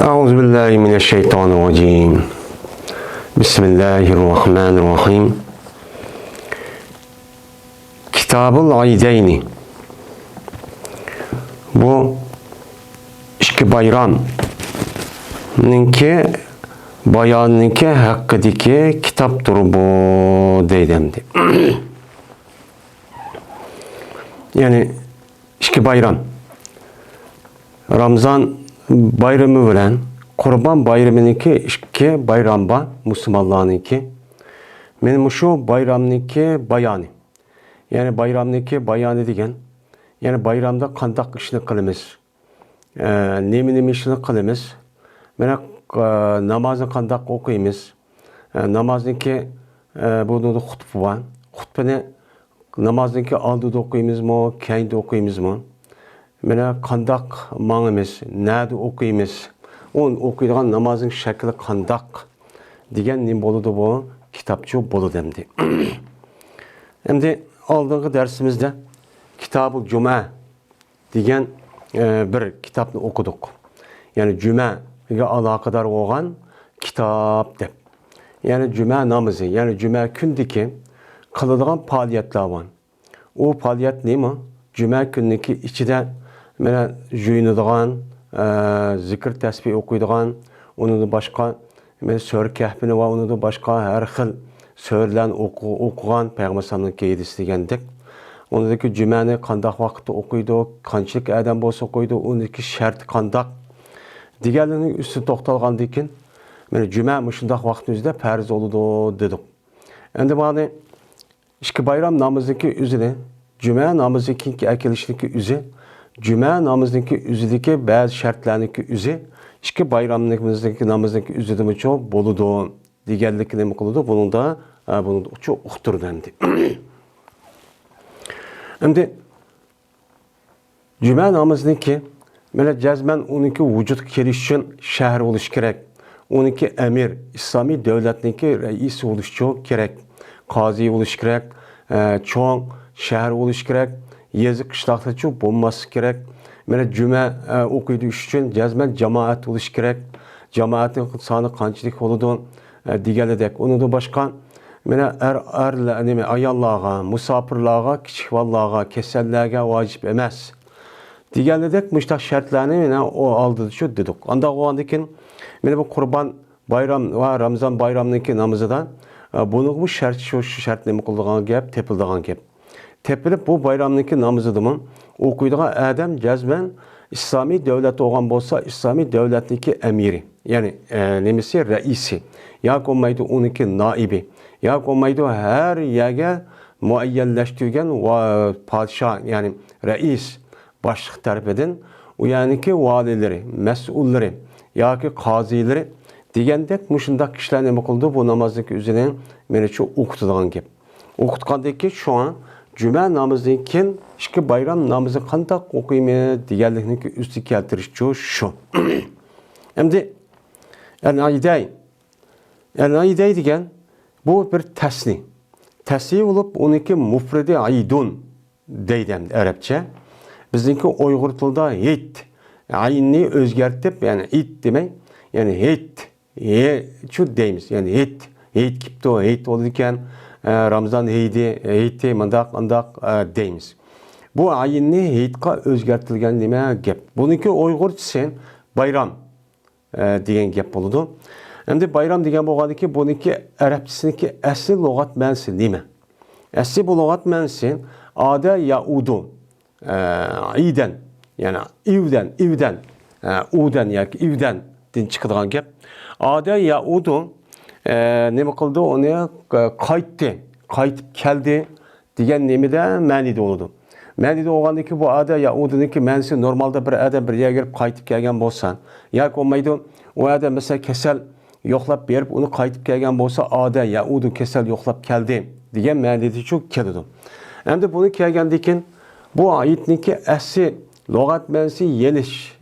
Euzubillahimineşşeytanirracim. Bismillahirrahmanirrahim. Kitab-ı Aideyni. Bu iki bayramninki bayanınki hakkıdaki kitaptır bu deydemdi. Yani iki bayram. Ramazan bayramı bilen Kurban bayramınınki iki bayramba Müslümanlarınki. Benim şu bayramınki bayanı. Yani bayramınki bayanı degen. Yani bayramda kandak işini kılımız. Nemi işini kılımız. Mena namazı kandak okuyumuz. Namazınki burada da hutbu var. Hutbeni namazınki aldığı okuyumuz mu, kendi okuyumuz mu? Mena kandak mağımız, nerede okuyumuz? On okuyduğun namazın şekli kandak degen ne boludu bu? Kitapçı bolu demdi. Şimdi aldığımız dersimizde Kitab-ı Cuma degen bir kitapını okuduk. Yani Cuma ile alakadar olan kitap dep. Yani Cuma namazı, yani Cuma kündeki kılınan faaliyetler var. O faaliyet ne mi? Cuma gündeki içinde mena juyunuduğun, zikir tesbih okuyduğun, onu da başka sör kehfini var, onu da başka her xil sörlen okuğan Peygamber'in keyidisi degendik. Ondaki cüməni kandak vaxtı okuydu, kançılık adam bolsa okuydu, ondaki şart kandak. Diğerlerinin üstü toxtalğan dekin, cümə müşündaq vaxtı üzdə fərz oludu dedik. Endi bana iki bayram namazındaki üzüne, cümə namazındaki ekilişindeki üzü, cümə namazındaki üzüdeki bazı şartlarındaki üzü, iki bayramımızdaki namazındaki üzüdü mü çok boludu. Diğerlikine mi kılıdı? Bunun da çok uxtur dendi. Şimdi cümə namazındaki böyle cezmen onunki vücut kelişin şehir oluş gerek. Onunki emir, İslami devletindeki reis oluş çok gerek. Kazi oluş gerek, çoğun şehir oluş gerek. Yazı kışlaqda çok bulması gerek. Böyle cüme okuyduğu için cezmen cemaat oluş gerek. Cemaatin sanı kançılık oludu. Diğerledek. Onu da başka ayallığa, musafirlığa, kiçik vallağa, keselliğe vacip emez. Diğerledek müştak şartlarını o aldı şu dedik. Anda o andakin bu kurban bayram ve Ramazan bayramındaki namazıdan bunu bu şart şu şartını kıldığı gap, tepildiği gap. Tepilip bu bayramdaki namazıdımın okuyduğu adam cezben İslami devlet olan bolsa İslami devletindeki emiri. Yani nemisi reisi. Ya olmaydı onunki naibi. Ya olmaydı her yege muayyenleştirgen padişah yani reis başlık tarif eden o yani ki valileri, mesulleri ya ki kazileri degendek muşundak kişiler ne kıldı bu namazdaki üzerine beni çok okutulan gibi. Okutgandaki şu an Cuma namazıyken iki bayram namazı kandak okuyma diğerlikindeki üstü keltiriş şu. Şimdi el-aidey degen bu bir tesni. Tesni olup onunki mufredi aydun deydem Arapça. Bizimki Uygur tilda hit. Aynı özgertip yani it demek. Yani hit. Şu deyimiz. Yani hit. Hit kipto. Hit olurken Ramazan heydi mandak deyimiz. Bu aynı heytka özgertilgen demek gep. Bununki Uygur sen bayram degan gap boludu. Endi bayram degan bo'lgandi ki buniki Arapçasındaki asli lug'at ma'nosi nima? Asli bu lug'at ma'nosi ada yaudu. İden yani ivden uden yoki ivden din chiqadigan gap. Ada yaudu nima qildi onu qaytib keldi degan nemida ma'nida bo'ladi. Ma'nida bo'lgandiki bu ada yauduniki ma'nosi normalda bir adam bir yerga kirib qaytib kelgan bo'lsa yoki bo'lmaydi o adam mesela kesel yo'qlab berib uni qaytib kelgan bo'lsa ada yaudu kesel yo'qlab keldi degan ma'nida çok keladi. Endi buni kelgandan bu ayetniki asli lug'at ma'nosi yenish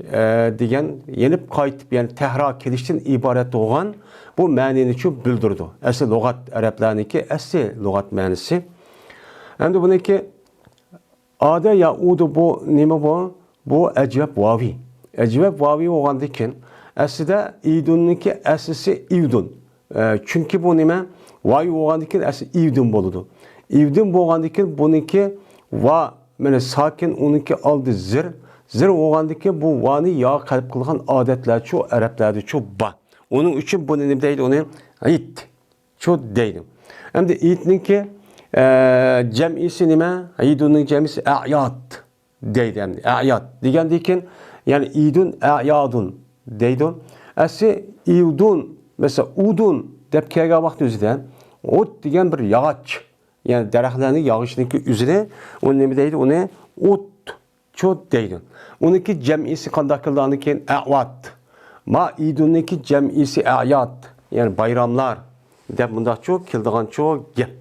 degan yenib qaytib yani tehra kelishdan iborat bo'lgan bu ma'noni çok bildirdi. Asli lug'at arablarniki asli lug'at ma'nosi. Endi buniki ada yaudu bu nima bu? Bu ecvab vavi. Ecvab vavi olgandan keyin Aslida İdun'niki aslisi İvdun. Çünkü bu nima? Vay bo'lgandan asli İvdun bo'ladi. İvdun bo'lgandan buniki va mana sakin uniki oldi zir. Zir bo'lgandan bu vani yo qalb qilgan odatlar shu arablarda shu ba. Onun uchun buni nima deydi? Uni it. Shu deydi. Endi itniki jamisi nima? İdunning jamisi a'yad deydi endi. A'yad degandan keyin yani İdun a'yadun deydi. Asli İvdun mesela udun deb kelgan vaqt o'zida o't degan bir yog'och, ya'ni daraxtlarning yog'ochniki uzini, uni nima deydi? Uni o't, cho't deydi. Uniki jam'isi qanday qilgandan keyin a'vat. Ma idunniki jam'isi a'yat, ya'ni bayramlar deb bunday cho'q keldigan cho'q gap.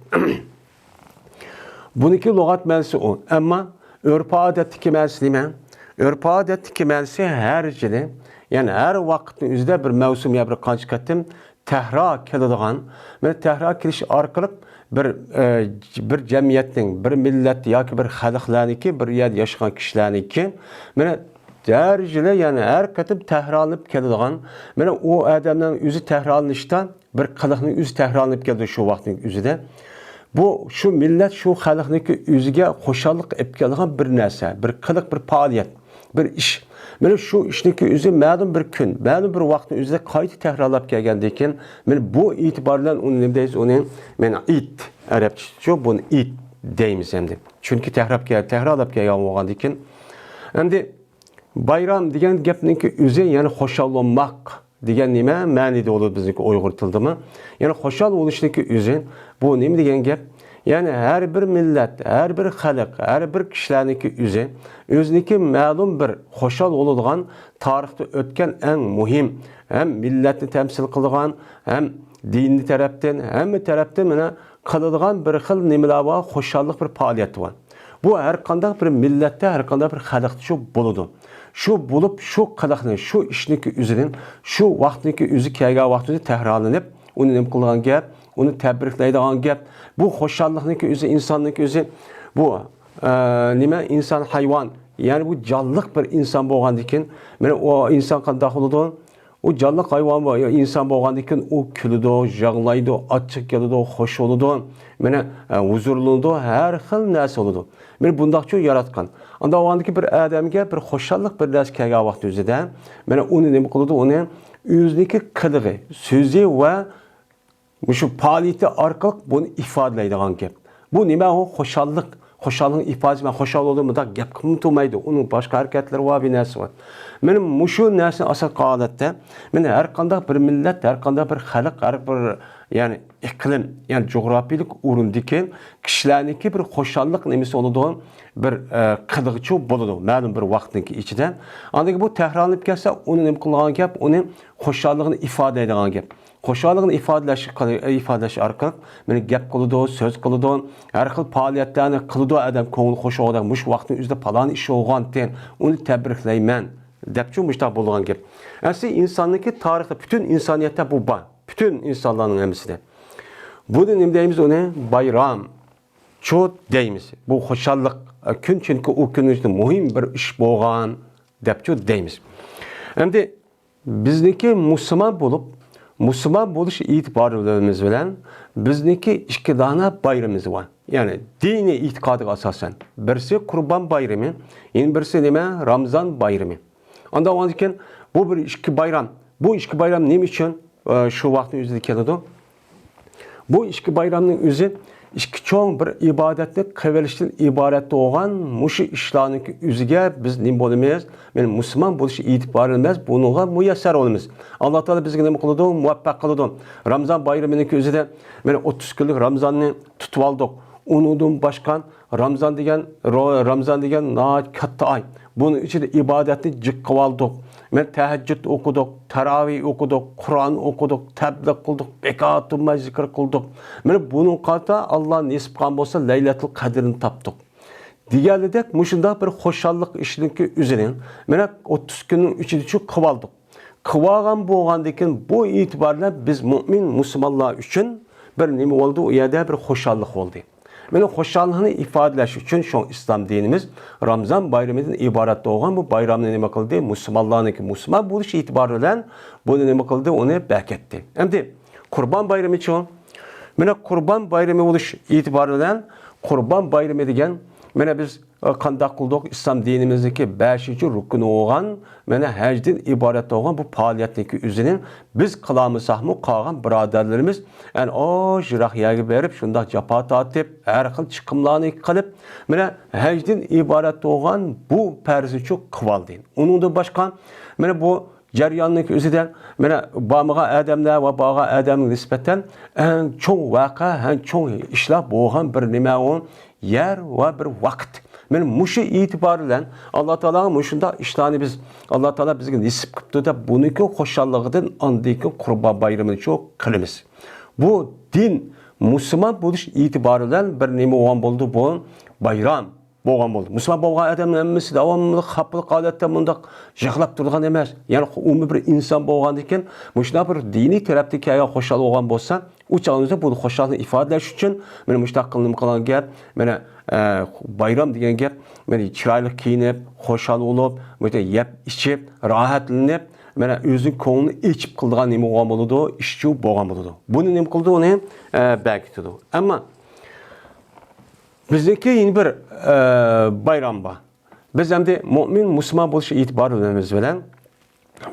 Buniki lug'at ma'nosi u, ammo urf-odatdagi ma'nosi nima? Urf-odatdagi ma'nosi har yili, ya'ni har vaqtning o'zida bir mavsum ya bir qancha qatim tahra keladigan, mana tahra kelish orqali bir jamiyatning, bir millat yoki bir xalqlarniki, bir yerda yashagan kishilarniki mana darajada, ya'ni har qatim tahralanib keladigan, mana u odamning o'zi tahralanishdan bir xalqning o'zi tahralanib keldi shu vaqtning o'zida. Bu shu millat, shu xalqniki o'ziga xo'shallik olib keladigan bir narsa, bir qiliq, bir faoliyat, bir ish. Mana shu ishniki o'zi ma'lum bir kun, ma'lum bir vaqtning o'zida qayta takrorlab kelgandan keyin, mana bu e'tibor bilan uni nima deymiz? Uni mana it, arabcha shu buni it deymiz endi. Chunki takrorlab kelgan bo'lgandan keyin endi bayram degan gapniki o'zi, ya'ni xo'shallanmoq degan nima ma'noda bo'ladi bizniki Uyg'ur tilidami? Ya'ni xo'shal bo'lishniki o'zi bu nima degan gap? Yani her bir millet, her bir xalq, her bir kishilarniki o'ziniki ma'lum bir xo'shal bo'ladigan, tarixda o'tgan eng muhim, hem millatni temsil qiladigan, hem dinni tarafdan, hamma tarafdan mana qiladigan bir xil nimalar bor, xo'shallik bir faoliyat bor. Bu har qanday bir millatda, har qanday bir xalqda shu bo'ladi. Shu bo'lib, shu xalqning, shu ishniki o'zining, shu vaqtniki o'zi kelgan vaqtida takrorlanib, uni nima qilgan gap, uni tabriklaydigan gap. Bu xo'shallikniki o'zi, insonniki o'zi, bu nima? Inson hayvon, ya'ni bu jonliq bir inson bo'lgandan keyin, mana o inson qanday bo'ladi? O jonliq hayvon bu inson bo'lgandan keyin u kuladi, yig'laydi, achchiq keladi, xush bo'ladi, mana huzurlanadi, har xil narsa bo'ladi. Mana bundaqcha yaratgan. Unda o'g'andagi bir odamga bir xo'shallik bir narsa kelgan vaqt o'zida, mana uni nima qiladi? Uni o'ziniki qilig'i, so'zi va şu faoliyati orqali buni ifodalaydigan gap. Bu nima? O xo'shallik, xo'shallikning ifodasi, men xo'shal bo'ldim deb gap qilmaydi. Uning boshqa harakatlari va bir narsa bor. Men mushu narsani asal qodatda, men har qanday bir millat, har qanday bir xalq, har bir yani iqlim, yani coğrafiyalik o'rindagi kishilarniki bir xo'shallik nimasi bo'ladi, bir qilig'ichi bo'ladi, ma'lum bir vaqtning ichida. Andagi bu takrorlanib kelsa, uni nima qilgan gap? Uni xo'shallikni ifodalaydigan gap. Xo'shallikni ifodalash orqali meni gap qiladi, so'z qiladi, har xil faoliyatlarni qiladi, odam ko'ngli xush bo'ladi, mush vaqtning o'zida falon ish bo'lgandan uni tabriklayman debchi mushtaq bo'lgan gap. Asli insonniki tarixda, bütün insoniyatda bu bor. Bütün insanların hepsinde. Bunu nima deymiz? Uni bayram, cho't deymiz. Bu xo'shallik kun, chunki u kun uchun muhim bir ish bo'lgan debchi deymiz. Endi bizniki Müslüman bo'lish e'tiborimiz bilan bizniki ikki dona bayramimiz bor. Ya'ni diniy e'tiqodiga asosan. Birisi Qurban bayrami, yana birisi nima? Ramazon bayrami. Unda o'zgan bu bir ikki bayram. Bu ikki bayram nima uchun shu vaqtning o'zida keladi? Bu ikki bayramning o'zi ikki cho'ng bir ibodatni qivilishdan iborat bo'lgan mushu ishlarning o'ziga biz nima bo'lamiz? Men musulmon bo'lish e'tiborimiz bunga muyassar bo'lamiz. Alloh taolo bizga nima qiladi? Muvaffaq qiladi. Ramazon bayramining o'zida men 30 kunlik Ramazonni tutib oldik. Undan boshqa Ramazon degan katta oy. Bunun ichida ibodatni jiqqib oldik. Men tahajjud o'qidik, tarovih o'qidik, Qur'on o'qidik, tabliq qildik, bekatun zikr qildik. Men buning qata Alloh nasib qilgan bo'lsa Laylatul Qadrni topdik. Deganidek, mushunda bir xo'shallik ishniki o'zining mana 30 kunning ichida shu qilib oldik. Qilib olgan bo'lgandan keyin bu e'tiborlar biz mu'min musulmonlar uchun bir nima bo'ldi? U yerda bir xo'shallik bo'ldi. Meni hoşallığını ifadeleş için şu İslam dinimiz Ramazan bayramından ibaret olan bu bayramını nima kıldı? Müslümanlarınki Müslüman buluş itibarıyla bunu nima kıldı? Onu beketti. Şimdi Kurban bayramı için meni Kurban bayramı buluş itibarıyla Kurban bayramı degen meni biz qandaq qıldık İslam dinimizdeki 5-ci rukun olan meni həcdən ibarət olan bu fəaliyyətdəki üzünün biz qılamısaqmı qalğan biradərlərimiz yəni o jıraq yerə berib şundaq cəfa tatib hər xil çıxımlarını qılıb meni həcdən ibarət olan bu pərzi çox qıvaldı. Onun da başqa meni bu jaryanlık üzüdən meni bağmağa adamlar və bağa adamın nisbətən ən çox vaqa, ən çox işlər bolğan bir nima o yer və bir vaqt. Men muşu itibariyle Allah Teala muşunda işlerini biz Allah Teala bizge nisip kıptı da bununki hoşallığıdan andaki Kurban bayramını çok kılımız. Bu din Müslüman buluş itibariyle bir nemi olan buldu bu bayram boğan buldu. Müslüman boğan adamın emmesi devamlı kapılık adette bunda jıqlap durgan emez. Yani umumi bir insan boğan iken muşuna bir dini teraптeki ayağı hoşal olan bolsa o çağınızda bu hoşallığını ifadeleş için benim muştaq kılınım kalan gel bana bayram degan gap meni chiroyli kiyinib, xo'shal bo'lib, meta yeb, ichib, rohatlanib, mana o'zining ko'nglini ichib qilgan nima bo'lgan bo'ladi, ishchi bo'lgan bo'ladi. Buni nima qildi, uni bekitdi. Ammo bizniki yeni bir bayram bor. Biz hamda mu'min, musulmon bo'lish e'tiborimiz bilan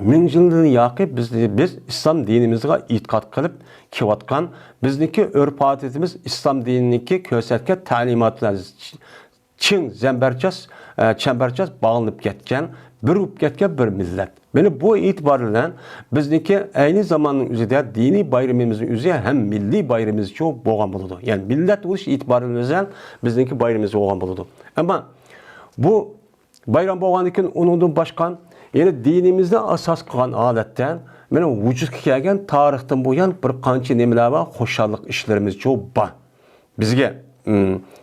ming yildan yaqin biz islom dinimizga e'tiqod qilib kelayotgan bizniki urf-odatimiz islom dininiki ko'rsatgan ta'limotlar chin chambarchas bog'lanib ketgan, birib ketgan bir millat. Meni bu e'tibor bilan bizniki ayni zamonning o'zida diniy bayramimizning o'zi ham milliy bayramimiz çok bo'lgan bo'ladi. Ya'ni millat bo'lish e'tiborimizdan bizniki bayramimiz bo'lgan bo'ladi. Ammo bu bayram bo'lgandan keyin undan boshqa yani dinimizde asas kılan adetten benim vücudga kelgan tarixdan buyan bir qancha nimalar var, xo'shallik ishlarimiz çok bor. Bizga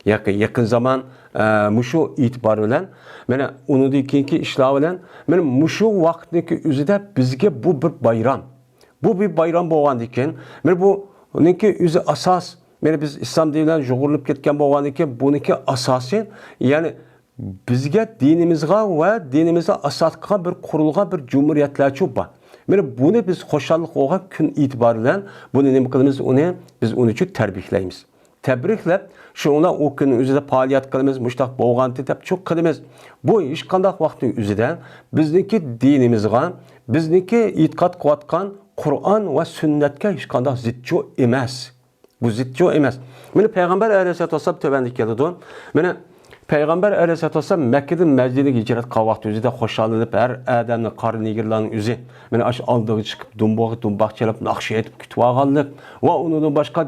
yaqin zaman mushu e'tibor bilan mana undan keyingi ishlar bilan men mushu vaqtdagi o'zida bizga bu bir bayram. Bu bir bayram bo'lgandan keyin men buniki o'zi asos meni biz islom dinidan jug'urilib ketgan bo'lgandan keyin buniki asosi ya'ni bizga dinimizga ve dinimizga asas qilgan bir qurilgan bir cumhuriyatlar çok bor. Mana buni biz xo'shallik bo'lgan kun e'tiboridan buni nima qilamiz? Biz uni uchun tabriklaymiz. Tabriklab, shunga o kunning o'zida faoliyat qilamiz, mushtaq bo'lgan deb çok qilamiz. Bu hech qanday vaqtning o'zida bizniki dinimizga, bizniki e'tiqod qilayotgan Qur'on va sunnatga hech qanday zidjo emas. Bu zidjo emas. Mana payg'ambar alayhisolatu vasallam tövbenlik keldi. Mana Peygamber Aleyhisselatü Vesselam Mekke'den Medine'ye hicret kavakti özü de hoşlanıp her adamın karın yigirlerin özü. Beni aş aldığı çıkıp dumbak çalıp nakşi edip kütüp ağallık. Ve onun başka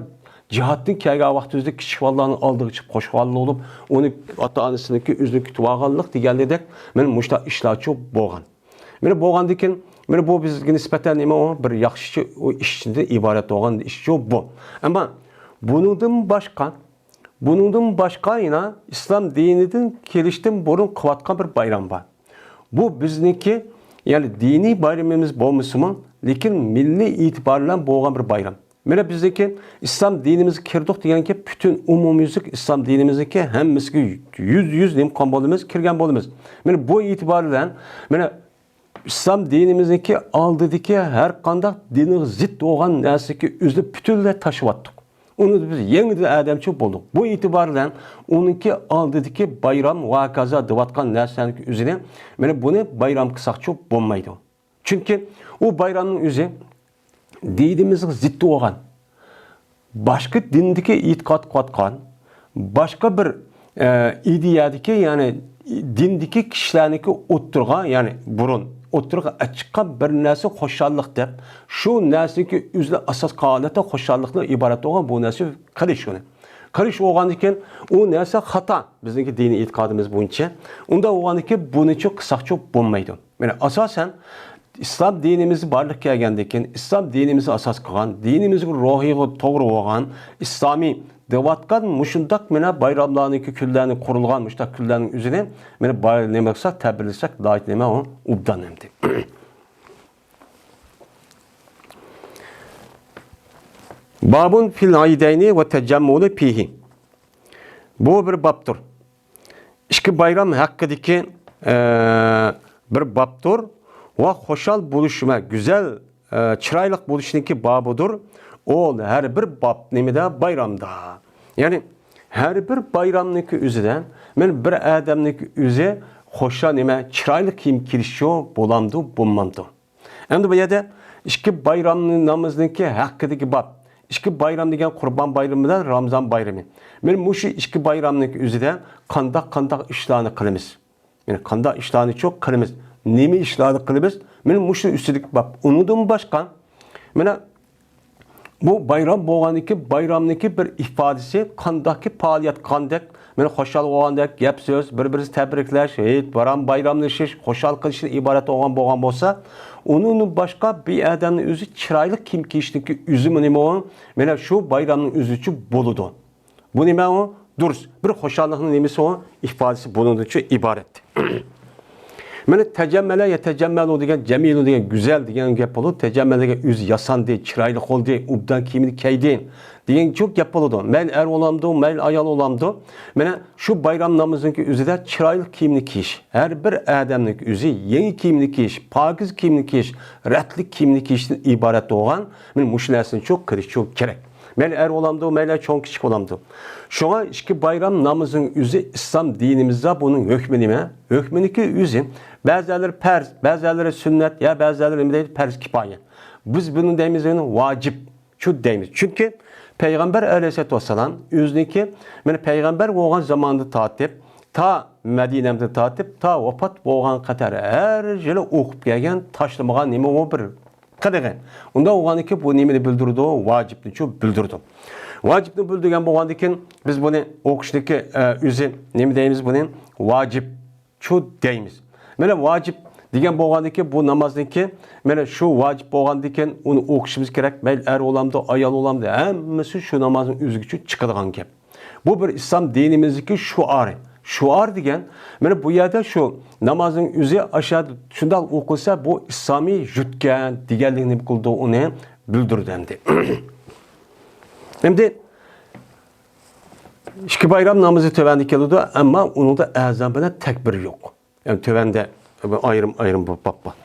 cihattın kayga vakti özü de küçük vallarının aldığı çıkıp hoşvallı olup onu ata-anasındaki özü kütüp ağallık diğerledek benim muşta işler çok boğan. Beni boğan diken beni bu bizge nispeten neyme o bir yakışıcı o iş içinde ibaret olan iş çok bu. Ama bunun başka yine İslam dininin gelişten borun kıvatkan bir bayram var. Bu bizniki yani dini bayramımız bolmasımın lekin milli itibarla boğan bir bayram. Mene bizdeki İslam dinimizi kirdik diyen ki bütün umumiyüzlük İslam dinimizdeki hem miski yüz nim kombolumuz kirgen bolumuz. Mene bu itibarla mene İslam dinimizdeki aldıdaki her kandak dini zıt olan nesiki üzlü bütünle taşıvattık. Onu biz yeniden adamçı bulduk. Bu itibarla onunki aldıdaki bayram vakaza dıvatkan nesnenin üzerine yani bunu bayram kısakçı bulmaydı. Çünkü o bayramın üzeri dinimizin zıttı olan başka dindeki itikat katkan başka bir ideyadaki yani dindeki kişilerdeki oturga yani burun oturga açıkkan bir nesi hoşallık dep şu nesiki üzle asas kanalete hoşallıkla ibaret olan bu nesi kırış onu. Kırış olan iken o nesi hata bizdeki dini itikadımız boyunca onda olan iken bunu çok kısak çok bulmaydı. Yani asasen İslam dinimizi barlık gelgendeken İslam dinimizi asas kılan, dinimizin ruhiyi doğru olan İslami devatkan muşundak mena bayramlarındaki küllerini kurulgan muştak küllerinin üzerine mena bayram ne baksak tabirlisek layık neme o ubdan emdi. Babun fil aydeyni ve tecemmulu pihi. Bu bir baptır. İşki bayram hakkındaki bir baptır ve hoşal buluşma, güzel, çıraylık buluşundaki babıdır. O her bir bab nemede bayramda. Yani her bir bayramdaki üzerden men bir adamdaki üzere hoşa neme çıraylık kim kirişiyor bulamdı bulmamdı. Hem de bu yerde işki bayramın namazındaki hakkındaki bab. İşki bayram degen Kurban bayramıdan Ramazan bayramı. Men muşu işki bayramdaki üzerden kandak işlerini kılımız. Yani kandak işlerini çok kılımız. Nemi işlerini kılımız? Men muşu üstüdük bab. Unudum başkan. Mena bu bayram bayramdaki bir ifadesi kandaki faaliyet kandak. Men hoşal olgandak gap söz bir-birimizni tabriklash, bayramlashish, hoşal qilishdan iborat bo'lgan bo'lsa, onun başka bir adamın özü çıraylık kim kiyishdeki üzümü nima o? Mana şu bayramın özüçü boludu. Bu nima o? Durus. Bir hoşallıkның nemesi o? İfadesi bunun için ibaret. Mana tecemmele yetecemmelu degan cemilu degan güzel degan gap bo'ladi. Tecemmelege üz yasan de, çıraylık oldu, ubdan kiyimini kiydi degan çok gap bo'ladi. Men er olamdı, men ayal olamdı. Mana şu bayram namazınki üzüde çıraylık kiyimini kiyish. Her bir adamning üzü yeni kiyimini kiyish, pakiz kiyimini kiyish, ratlik kiyimini kiyishdan ibaret bo'lgan. Men mush narsani çok kirish çok kerak. Men er olamdı, men çoğun kichik olamdı. Şuna işki bayram namazın üzü İslam dinimizde bunun hükmü nime? Hükmüneki üzü bazıları perz, bazıları sünnet ya bazıları perz kipaye. Biz bunun deyimizin vacip. Şu deyimiz. Çünkü Peygamber Aleyhisselatü Vesselam üzdeki Peygamber olan zamanında tatip, ta Medine'de tatip, ta vefat olan kadar her jele okup gelgen taşlamagan nime o bir kadar. Onda olan ki bu nimeni bildirdi o vacipni çok bildirdi. Vacipni bildirgen bolgandan biz bunu okuşdaki üzü nime deyimiz bunu vacip şu deyimiz. Mana vacip degan bolgandan bu namazdaki mana şu vacip bolgandan onu okuşimiz kerak. Mayli er olamdı, ayal olamdı. Hammasi şu namazın üzgüçü çıkadigan gap. Bu bir İslam dinimizdeki şuarı. Şuar degan mana bu yerda şu namazın üzü aşağı şundaq okulsa bu İslami jutgan deganligini qildi onu bildirdi endi. Endi İşki bayram namazı tövende keldi ama onun da azam bilan tekbir yok. Yani tövende ayrım bu baba.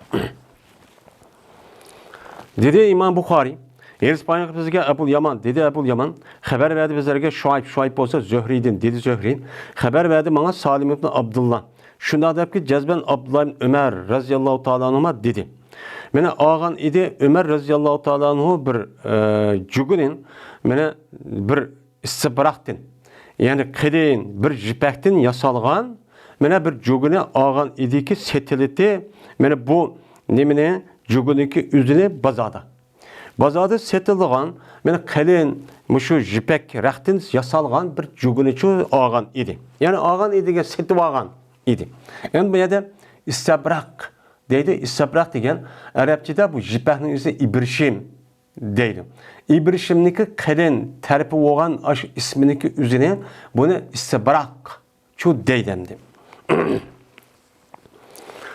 Dedi İmam Bukhari, İspanya bizge Ebul Yaman, dedi Ebul Yaman, haber verdi bizlerge Şuayb olsa Zöhri'din, dedi Zöhri, haber verdi bana Salim ibn Abdullah. Şunda deyip ki cezben Abdullah ibn Ömer razıyallahu ta'ala anhuma dedi. Mene ağan idi Ömer razıyallahu ta'ala anhu bir cügünün, mene bir istibraktin, yani kılın bir jipektin yasalgan, mene bir cügünü ağan idi ki setiliti, mene bu nemine cügününki üzüne bazada. Bazada setilgan, mene kılın muşu jipek raktin yasalgan bir cügünü ağan idi. Yani ağan idiga setiv ağan idi. Yani bu yerde istibrak deydi. İstibrak degen Arapçada bu jipeknin üzerine ibrişim deydi. İbrişimniki kılın terpi olan isminiki üzerine bunu istibrak şu deydendi.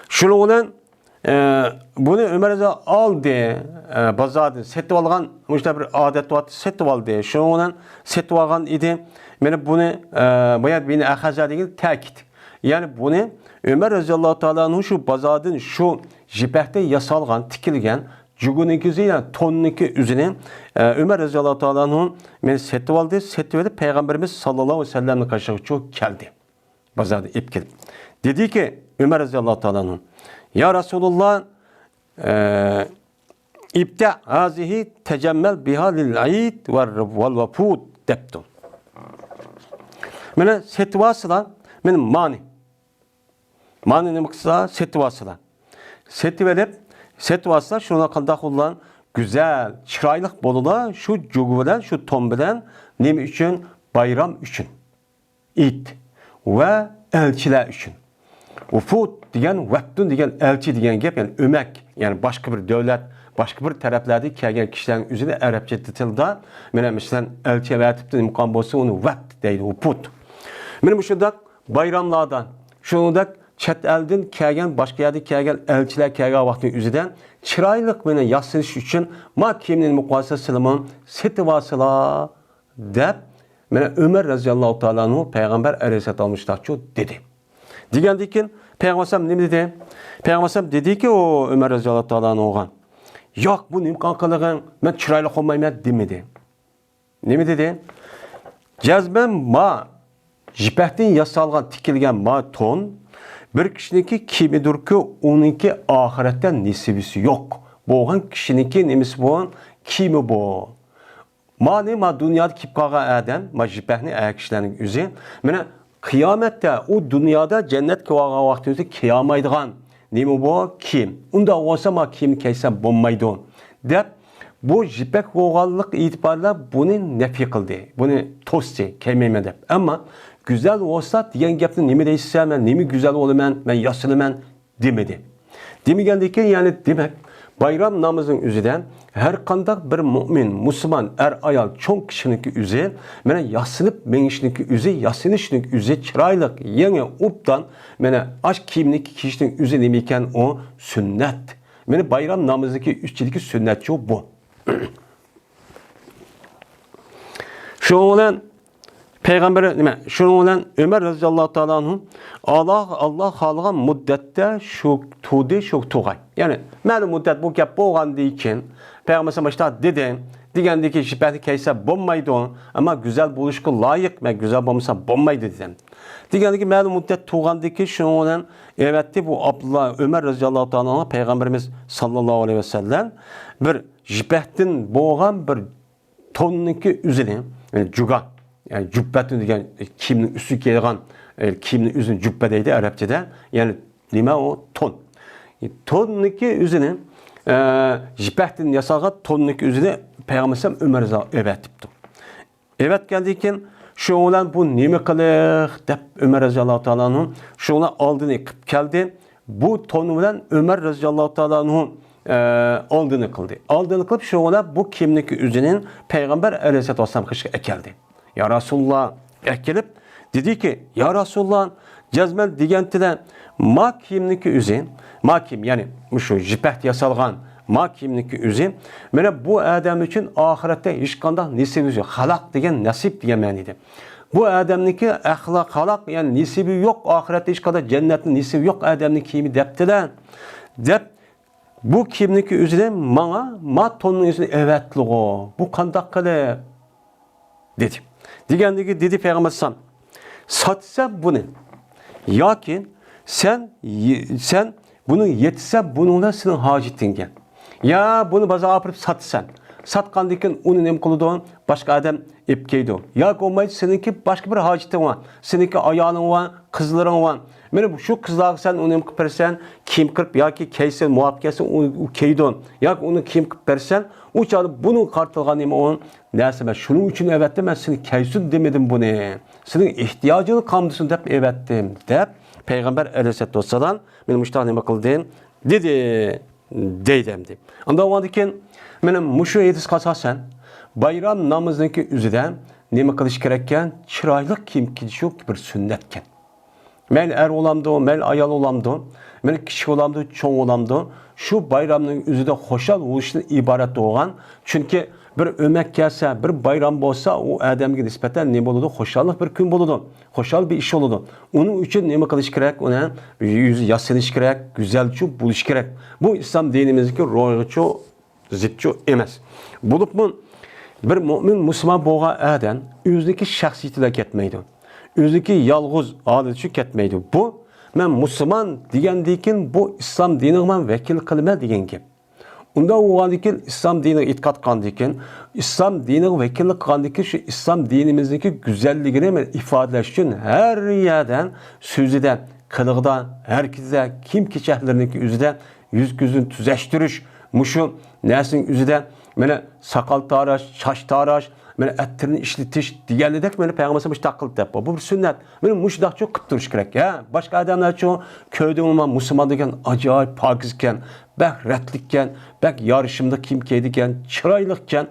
Şunu olan bunu Ömer Rıza aldı bazarda setip algan müşte bir adet var setip aldı. Şunu olan setip algan idi. Mene bunu bayat beni ahaza degen takit. Yani bunu Ömer Rızallahu Teala'nın şu bazadın şu jipekte yasalgan tikilgen cügününki yani tonniki üzerine Ömer Rızallahu Teala'nın meni setip aldı. Setip edip Peygamberimiz sallallahu aleyhi ve sellem'le karşıya çok geldi. Bazarda ip gelip. Dedi ki Ömer Rızallahu Teala'nın ya Resulullah İbda hazihi tecemmel biha lil aid vel vafud deptum. Mene setvasıla men mani. Mani ne maksa setvasıla. Setvasıla şuna kandak olan güzel, çıraylık bolula şu cugubilen, şu ton bilen nemi için? Bayram için. İd ve elçiler için. Ufud degan, vaqtun degan, elçi degan gap, yani ömek, yani başka bir devlet, başka bir taraflarda kelgan kishilarning o'zida arabcha tilda, mana masalan elçi vatibdi imkon bo'lsa uni vaqt deydi, ufud. Mana bu shunday bayramlardan, shunday chet eldan kelgan, başka yerda kelgan elchilar kelgan vaqtning o'zidan chiroylik meni yasinish uchun ma kiyimni muqosa silimon setivasila deb Mene Ömer radıyallahu ta'ala anhu Peygamber aleyhisselatü almışlar dedi. Degenden keyin Peygamber ne dedi? Peygamber dedi ki o Ömer radıyallahu ta'ala anhu'ga yok bu nima qilgan men chiroyli qolmayman demedi. Nima dedi? Cazben ma jipakdan yasalgan tikilgan ma ton bir kishiniki kiyimidir ki onunki ahiretten nisibisi yok. Boğan kishiniki nimisi bu kiyimi bu. Ma nima dünyada kiyip qalgan adam ma jipakni ayakishlarning o'zi mana qiyomatda u dunyoda jannat kiygan vaqtida kiyamaydigan nima bu kiyim. Unda olsa ma kiyim kiysam bo'lmaydi deb bu jipak bo'lganlik itibariyle bunu nefi qildi. Bunu to'sdi, kiymayman deb. Ammo güzel olsa degan gapni nima deysiz, men nima güzel olaman, men yasılıman demedi. Demigandan keyin yani demek bayram namazının üzerinden her kandak bir mümin, Müslüman, ayal, çoğun kişininki üzeri, mene yasınıp menişninki üzeri, yasınışninki üzeri, çıraylık, yeni uptan, mene aşk kiyimindeki kişinin üzeri demeyken o sünnet. Mene bayram namazındaki üstçedeki sünnetçi o bu. Şu olan Peygamber nime? Şunun olan Ömer radıyallahu ta'ala anhu Allah halıgan müddette şu tudi şu tuğay. Yani məlum müddet bu gap bolğandı için Peygamber başta dedi degəndiki şifati kaysa bolmaydı ama güzel buluşku layık ve güzel bolmasa bolmaydı dedim. Degəndiki məlum müddet tuğandı ki şunun olan evetti bu Abdullah Ömer radıyallahu ta'ala anhu Peygamberimiz sallallahu aleyhi ve sellem bir jipatin bolğan bir tonunki üzerine yani juga yani cübbetün degen kiyimnin üstü giyilgan kiyimnin üzün cübbe deydi Arapçada. Yani nima o ton. Tonniki üzünü jipahtin yasalgan tonniki üzünü Peygamber Ömer evetipti. Evet geldikken şu olan bu nima qiliq deb Ömer radıyallahu ta'ala anhu şu olan aldığını qilib keldi. Bu tonu bilan Ömer radıyallahu ta'ala anhu aldığını kıldı. Aldığını kılıp şu olan bu kiyimniki üzünün Peygamber aleyhisselatü vesselam kışkı ekeldi. Ya Resulullah gelip dedi ki ya Resulullah cazmel digentilen ma kiyimniki üzün ma kiyim yani şu jipaht yasalgan ma kiyimniki üzün mene bu adam için ahirette hiç kandak nesibi yok. Halak degen nasip diye maniydi. Bu adamniki ahlak halak yani nesibi yok ahirette hiç kadar cennetin nesibi yok adamniki kiyimi deptiler. Dep bu kiyimniki üzüne ma tonun üzüne evetli o. Bu kandak kale dedi. Degəndiki dedi Peygamber sallam satsa bunu ya ki sen bunu yetse bununla senin hacetin gel. Ya bunu baza apırıp satsan. Satkandikin onu nem kılıdığın başka adam ipkeydi. Ya olmaydı seninki başka bir hacetin var. Seninki ayağın var, kızların var. Mene şu kızlar sen onu nem kıpersen kim kırp ya ki keysen muhab kelsen o keydon. Ya onu kim kıpersen o çağda bunun kartılgan neymi onun neyse ben şunun için evet de ben seni keysun demedim bunu. Senin ihtiyacını kamdısın deyip evettim deyip Peygamber aleyhisselatü vesselam benim müştahane kıldığın dedi deydemdi. Anda o andiken benim muşu edis kasasen bayram namazındaki üzüden neymi kılış gerekken çıraylık kim gidiş yok bir sünnetken. Mel er olamdı, mel ayal olamdı, mel kişi olamdı, çoğun olamdı. Şu bayramın üzerinde hoşal oluşunun ibaret olan. Çünkü bir ömek gelse, bir bayram olsa o adamga nispeten ne boludu? Hoşallık bir gün boludu. Hoşal bir iş oludu. Onun için ne kılış gerek? Ona yüzü yaslanış gerek, güzelçe buluş gerek. Bu İslam dinimizdeki roğuçu, zitçu emez. Bulup mu bir mümin Müslüman boğa adam özündeki şahsiyetiyle ketmeydi. Özündeki yalğız adeti ketmeydi. Bu men Müslüman degendikin bu İslam dinine vekil kılma degen gap. Unda oğandikin İslam dinine itikat qandikin, İslam dinine vekillik qandikin şu İslam dinimizdeki güzelliğini men ifadeleş için her yerden sözüden, kılığdan, herkese kim keçehlerindeki üzüden yüz gözün tüzeştiriş, muşu nesin üzüden mene sakal taraş, çaş taraş, mene ettirini işletiş diğerledek mene Peygamberimiz takıl deyip bu bir sünnet. Mene muş daha çok kıptırış gerek ya. Başka adamlar çok köyde olma Müslüman degen acayip pakizken, bek retlikken, bek yarışımda kim keydiken, çıraylıkken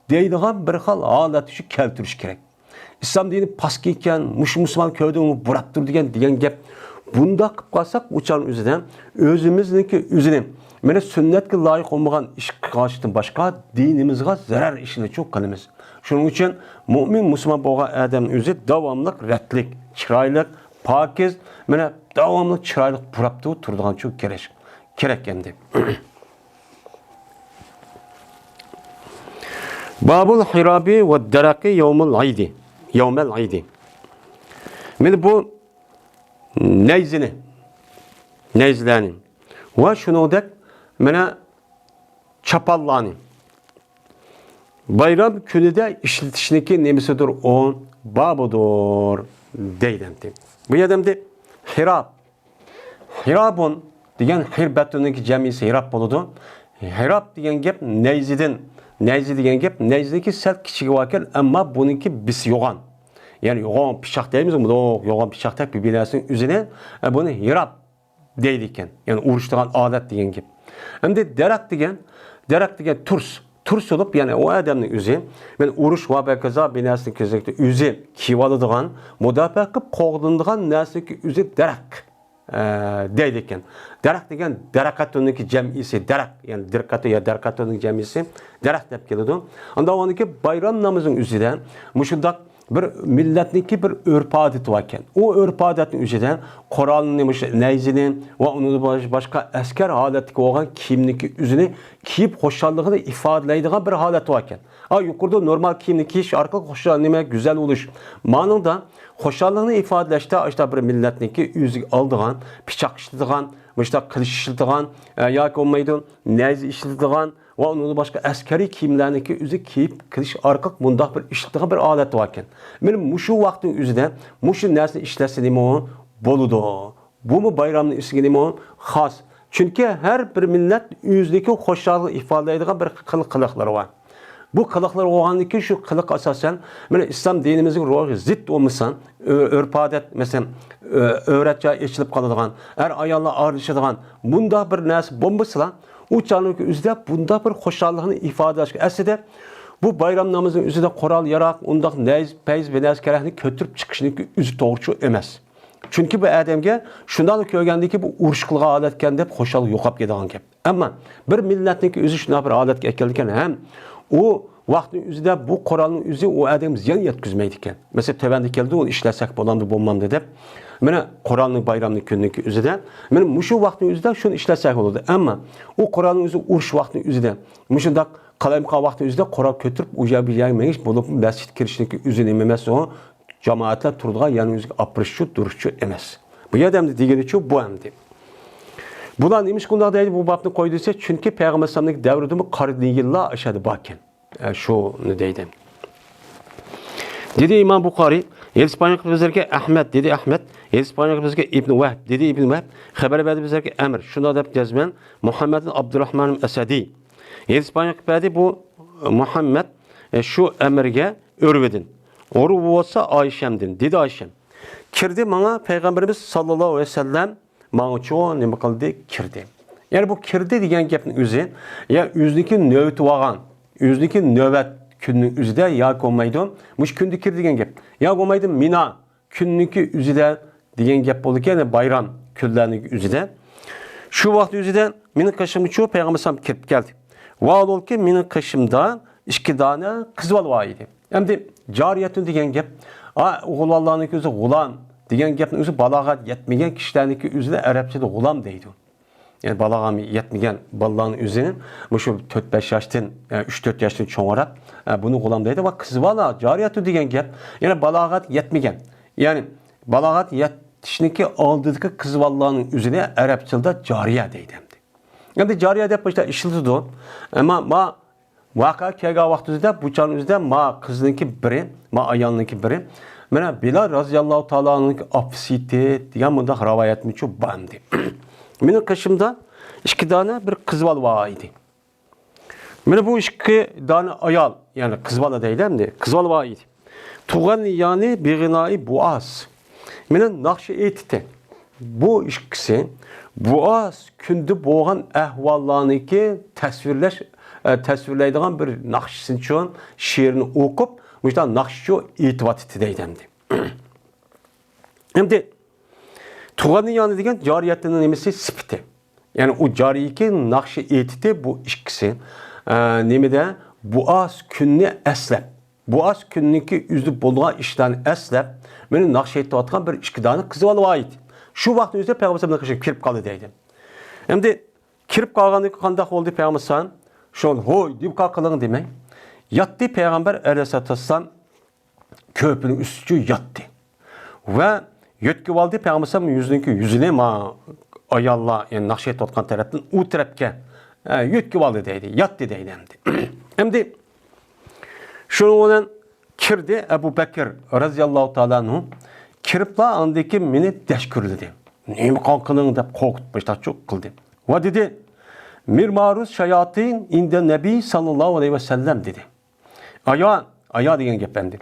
deydiğen bir hal alet şu keltiriş gerek. İslam dini paskiyken, muş Müslüman köyde olma bıraktır diyen gep. Bunda kalsak uçan üzerinden özümüzdeki üzerine Mene sünnetke layık olmagan iş karşıdan başka dinimizge zarar işini çok kılımız. Şunun için mümin Müslüman boğan adam özü davamlık, retlik, çıraylık, pakiz, mene davamlık, çıraylık pıraptığı turduğun çok gerek. Gerek endi. Babul hirabi ve deraki yevmul aydi. Yevmel aydi. Mene bu neyzlerini ve şunu dek mene çapallarını bayram günü de işletişindeki nemisidir on babudur deylendi. Bu adamdı hirab. Hirabun diyen hirbetundaki cemisi hirab boludu. Hirab diyen gep neyziden. Neyzi diyen gep neyzideki sel kiçik vaken ama bununki bisi yoğan. Yani yoğan pişak deyimiz mi? Yoğan pişak tek bir binasının üzerine bunu hirab deydikken. Yani uğraştıran adet diyen gibi. Hem de derak diyen turs. Turs olup yani o adamın üzü, ben uğruş ve bekaza binasının közekte üzü kivalıdığan, müdafaa kıp qoğdundığan nasiki üzü derak deydikken. Derak diyen derakatonundaki cemisi derak. Yani derakatı ya derakatonundaki cemisi derak deyip geldi. Anda onunki bayram namazın üzüden, muşundak bir milletniki bir örf adet varken o örf adetin üzerinden Kur'an'ın neyzinin ve onun başka esker haletki olan kimlik üzerine kiyip hoşallığını ifadeleydiği bir halet varken. Yukarıda normal kimlik iş arka hoşallığına güzel oluş. Manında hoşallığını ifadeleşti işte bir milletniki yüzü aldığın, bıçak işlediğin, işte kılıç işlediğin, ya ki olmaydı neyzi işlediğin ve onun başka askeri kiyimlerdeki üzü kiyip kılıç arkak mundaq bir işlediği bir alet varken. Benim muşu vaktin üzüde muşu nesini işlesin o boludu. Bu mu bayramın üstüne o has. Çünkü her bir millet yüzdeki hoşallığı ifade edilen bir kılıkları var. Bu kılıklar olan ki şu kılık asasen İslam dinimizin ruhu zıt olmuşsan örf adet mesela öğretçe geçilip kalıdığan ayağla ağırlaşıdığan bunda bir nes bombasıla uçanlık üzde bunda bir hoşallığını ifade edilir. Aslında bu bayram namazının üzerinde koral yarak, ondak neyz, peyz ve neyz kerahını kötürüp çıkışını üzü doğrucu emez. Çünkü bu adamga şundan köygəndiki bu uruşqılığa adetken de hoşallık yokap gediğin gep. Ama bir milletniki üzü şuna bir adetke ekeldiken hem o vaktin üzüde bu koralın üzü o adam ziyan yetkizmeydiken. Mesela tövende geldi onu işlesek bolandı bombam dedi. Mene Kur'an'ın bayramının günlükü üzüden, mene muşu vaktin üzüden şunu işlesek olurdu. Ama o Kur'an'ın üzü uruş vaktin üzüden, muşundak kalayımka vaktin üzüden Kur'an kötürüp uyabilmeyiş bulup mescid kirişindeki üzün ememesi o cemaatler turduğu yanı üzü aprışçı duruşçu emez. Bu adamdı digeni ço bu amdi. Bundan neymiş kundaq deydi bu babını koyduysa çünkü Peygamber sallallahu devrinde mi qarıdın yıllar aşadı bakken. Şu ne deydi. Dedi İmam Bukhari, İspanyol bizlerge Ahmet dedi Ahmet, İspanyol bizlerge İbn Vehb dedi İbn Vehb, haber verdi bizlerge Emr. Şuna da cezmen Muhammed Abdurrahman Esadi. İspanyol dedi bu Muhammed şu emirge örvedin. Oru olsa Ayşem'din dedi Ayşem. Kirdi bana Peygamberimiz sallallahu aleyhi ve sellem bana çoğu ne kıldı kirdi. Yani bu kirdi diyen gepin üzü ya üzdeki nöbeti vagan, üzdeki nöbet günlük üzüde ya olmaydı. Muş kündükir diyen gep. Ya olmaydı mina günlük üzüde diyen gep olurken bayram küllerlik üzüde. Şu vakti üzüde minin kaşımı çoğu Peygamber sallallahu kirip geldi. Vaad ol ki minin kaşımda iki tane kız var idi. Hem de cariyetün diyen gep. Oğul Allah'ın üzü gulam diyen gepin üzü balagat yetmegen kişilerindeki üzüde Arapçada gulam deydi. Yani balağamı yetmegen balağın üzerinin şu 4-5 yaştan 3-4 yaştan çoğarak bunu gulamdaydı. Bak kız valla cariyatü diyen gep. Yani balağat yetmegen. Yani balağat yetişindeki aldığı kız vallahının üzerine Arapçada cariye deydi. Yani cariye deyip işte işildi o. Ama ma vaka kega vaktinde bu çanın üzerinde ma kızınınki biri, ma ayağınınki biri. Mena Bilal razıyallahu ta'ala'nın afsiti diyen bunda rivayet mi çok bandı. Benim kaşımda iki tane bir kızval var idi. Benim bu iki tane ayal yani kızval değil mi? Kızval var idi. Tuğan yani birinayı boğaz. Benim nakşi etiti. Bu ikisi boğaz kündü boğan ehvallarını ki tasvirleydiğin bir nakşisin çoğun şiirini okup bu nakşi itibat eti deydemdi. Hem de Tuğanın yanı degen cariyetinin nemesi sipti. Yani o cariyki nakşi etiti bu ikisi. Nemede bu az künni eslep. Bu az künniki üzü boluğa işten eslep. Benim nakşi etiti atkan bir işkidanı kızı alıp ait. Şu vaktin üzerinde Peygamber nakşi kirip kaldı deydi. Hem de kirip kalğandaki kandak oldu Peygamber şu an hoy deyip kalkılığın demek. Yattı Peygamber Aleyhisselatü Vesselam köprünün üstü yattı. Ve yötkü valdı Peygamber yüzündeki yüzüne ma ayalla yani nakşiyet otkan taraftan o tarafke yötkü valdı deydi. Yattı deydi hem de. Hem de şunu olan kirdi Ebu Bekir razıyallahu ta'ala anhu kiripla andaki meni deşkürdü de. Neymi kalkılığın deyip korkutmuşlar çok kıldı. Ve dedi mir maruz şayatin inde nebi sallallahu aleyhi ve sellem dedi. Aya degan gap endi.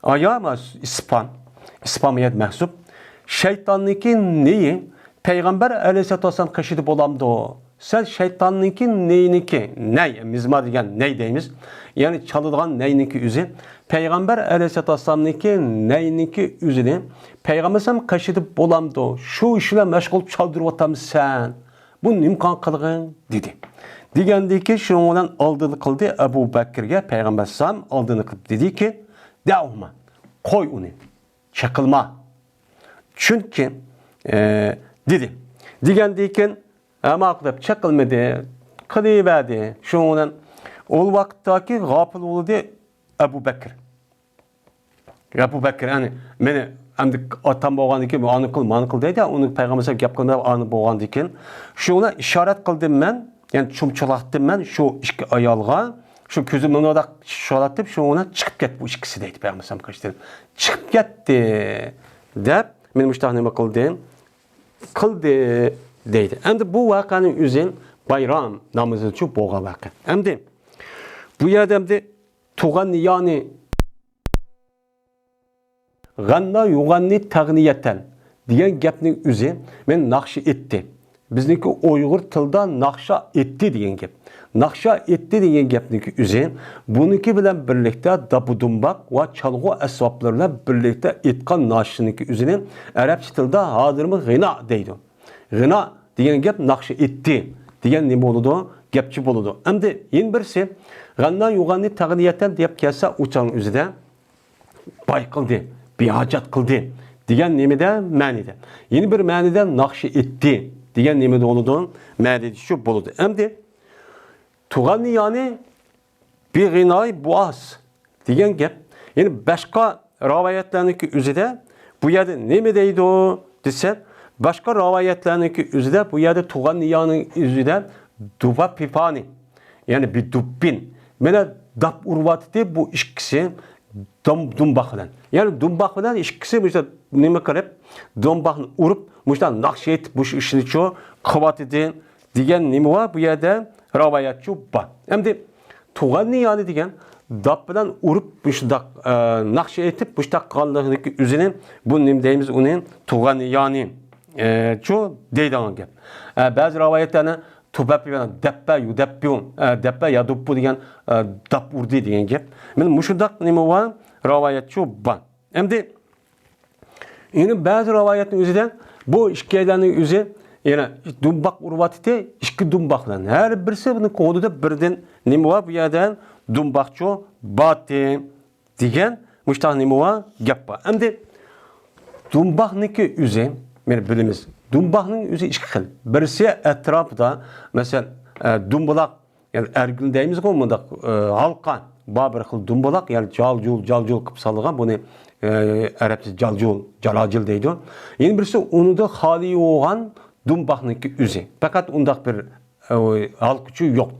Aya mas İspamiyet mehsup. Şeytanlıkin neyi? Peygamber aleyhissalatu vesselam kaşıdı bolamdı o. Sen şeytanlıkin neyiniki? Ney? Mizmar degen ney deymiz? Yani çalıdığan neyiniki üzü. Peygamber aleyhissalatu vesselam'niki neyiniki üzünü. Peygamber sen kaşıdı bolamdı o. Şu işle meşgul çaldırıp otamız sen. Bu nimkan kılgın dedi. Degandiki şunun olan aldığını kıldı Ebu Bekir'e Peygamber sallam aldığını kıldı. Dedi ki devma koy onu çakılma. Çünkü dedi. Degandiki ama aklıp çakılmadı kılıverdi. Şunun olan o vakittaki gafil oldu Ebu Bekir. Ebu Bekir yani beni hem de atam boğandaki bu anı kıl deydi. Onu Peygamber sallam yap kılmada anı boğandaki. Şuna işaret kıldım ben. Yani çumçulattım ben şu iki ayalga, şu közümün odak şolattım, şu ona çıkıp get bu ikisi deydi Peygamber sallam kaçtı. Çıkıp gitti deyip benim müştahneme kıldı deydi. Hem de bu vakanın üzerine bayram namazı için boğa vakı. Hem de bu yerde hem de tuğan yani ganna yuganni tağniyeten diyen gapning üzerine ben nakşi etti. Bizdeki Uygur tılda nakşa etti diyen gap. Nakşa etti diyen gapniki üzerine bununki bilen birlikte dabudumbak ve çalgı esvaplarıyla birlikte etkan nakşiniki üzerine Arapça tılda hadırımı gına deydi. Gına diyen gap nakşa etti diyen ne boludu? Gapçı boludu. Hem de yeni birisi ganna yuganni tağniyetten deyip kelse uçağın üzerine bay kıldı, bihacat kıldı diyen nemede manide. Yeni bir manide nakşa etti diyen nemede oludu, manide şu boludu. Hem de tuğanni yani bir gınay boğaz diyen gap. Yani başka rivayetlerindeki üzerinde bu yerde nemedeydi o dese başka rivayetlerindeki üzerinde bu yerde tuğanni yani üzerinde duba pipani yani bir dubbin. Mene dap urvatı bu işkisi dumbaklan. Yani dumbaklan işkisi işte neme karep dumbaklan urup muştan nakşet bu işini çoğu kıvatı diyen neme var bu yerde rivayetçi var. Hem de tuğanni yani diyen dapdan urup muştak nakşe etip muştak kaldığındaki üzerine bu neme deyimiz onun tuğanni yani çoğu deyden gel. Bazı rivayetlerine tubap yani deppe yudeppiyon deppe yaduppu diyen dap urdu diyen gap. Men muşudak neme var rivayetçi var. Hem de yine bazı rivayetin üzerinden bu işkiyelerin üzerine yani dumbak urvatı işki dumbaklan. Her birisi bunun konuda birden neme var bu yerden dumbakçı batı diyen muştak neme var gap var. Hem de dumbakniki üzerine yani bilimiz dumbakның üzü iki xil. Birisi etrafda mesela dumbalak yani ergün deyimiz olmadı halka babir xil dumbalak yani caljul kıp salgan bunu Arapça calacıl deydi. Yeni birisi onu da hali olan dumbakniki üzü. Fakat undaq bir halk üçü yok.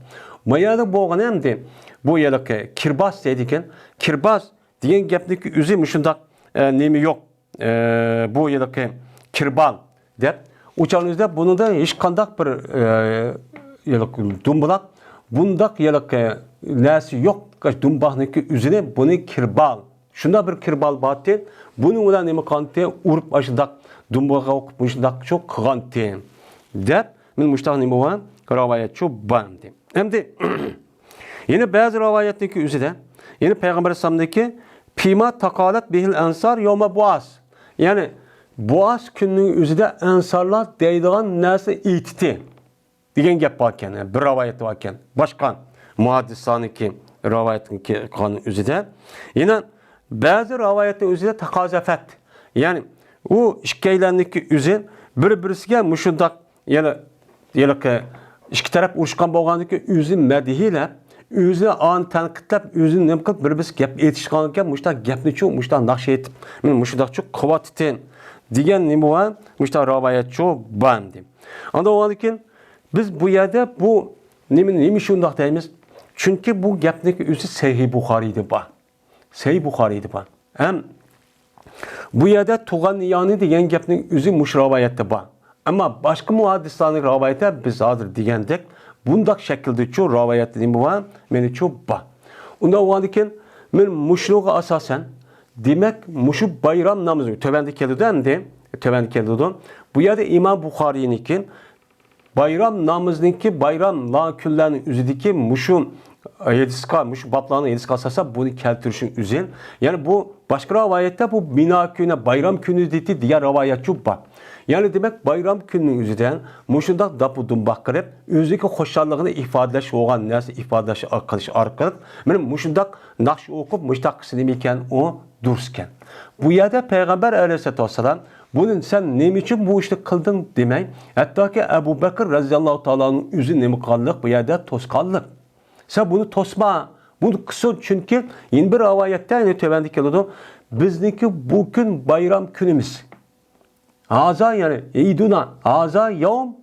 Mayada boğan hem de bu yerdeki kirbas deydiken kirbas diyen gapniki üzü müşundaq nemi yok. Bu yerdeki kirbal deyip uçağınızda bunu da hiç kandak bir dumbulak bundak yelak nesi yok dumbakniki üzerine bunu kirbal şunda bir kirbal batı bunun ulan nemi kante urup aşındak dumbaka okup muşundak çok kante deyip min muştak nemi var rivayet çok bandi hem de yine bazı rivayetdeki üzerine yine Peygamber Sallam'daki pima takalet bihil ensar yoma boğaz yani Boğaz gününün üzerinde ensarlar deydiğen nesi ititi. degan gap bor ekan. Bir rivoyat bor ekan. Boshqa muhaddislarniki rivoyatniki qonun o'zida. Yana ba'zi rivoyatning o'zida taqozafat. Ya'ni u ikkilaniki o'zi bir-birisiga mushundaq yana ikki taraf urushgan bo'lganligi o'zi madhiylar o'zi an tanqidlab o'zini nima qilib bir-birisi gap aytishgan ekan, mushtaq gapni-chu mushtaq naqsh etib, men mushtaqchu quvvattin degan nima va mushtaq rivoyatchu bandi. Unda o'g'ankin biz bu yerda bu nima shundaq deymiz? Chunki bu gapniki o'zi Sahih Buxoriyda bor. Sahih Buxoriyda bor. Ham bu yerda tug'an niyoni degan gapning o'zi mush rivoyatda bor. Ammo boshqa muhaddislarning rivoyati biz hozir degandek bundaq shaklda chu rivoyat nima bor? Meni chu bor. Unda o'g'ankin men mushluga asosan demak mushu bayram namozi tövəndə keldi endi, tövəndə keldi. Bu yerda İmam Buxoriyniki bayram namoziniki bayram kunlarning o'zidagi mushu hadisga, mushu bablarning hadisga asosan buni keltirishning o'zi. Ya'ni bu boshqa rivoyatda bu Mina kuni, bayram kuni dedi degan rivoyat chu bor. Ya'ni demak bayram kunining o'zidan mushundaq dapudumbax qilib, o'ziga xo'shalligini ifodalash bo'lgan narsa ifodalash qilish orqali men mushundaq naqsh o'qib mushtaq nima ekan u durust ekan. Bu yerda payg'ambar alayhisolatu vasallam buni sen nima uchun bu ishni qilding demay, hattoki Abu Bakr radhiyallohu taoloning o'zi nima qilganlik bu yerda to'sqanlik. Sen bunu tosma, bunu qilsin chunki yana bir rivoyatda tövəndə keladi. Bizniki bu kun bayram kunimiz. Haza yani iduna, haza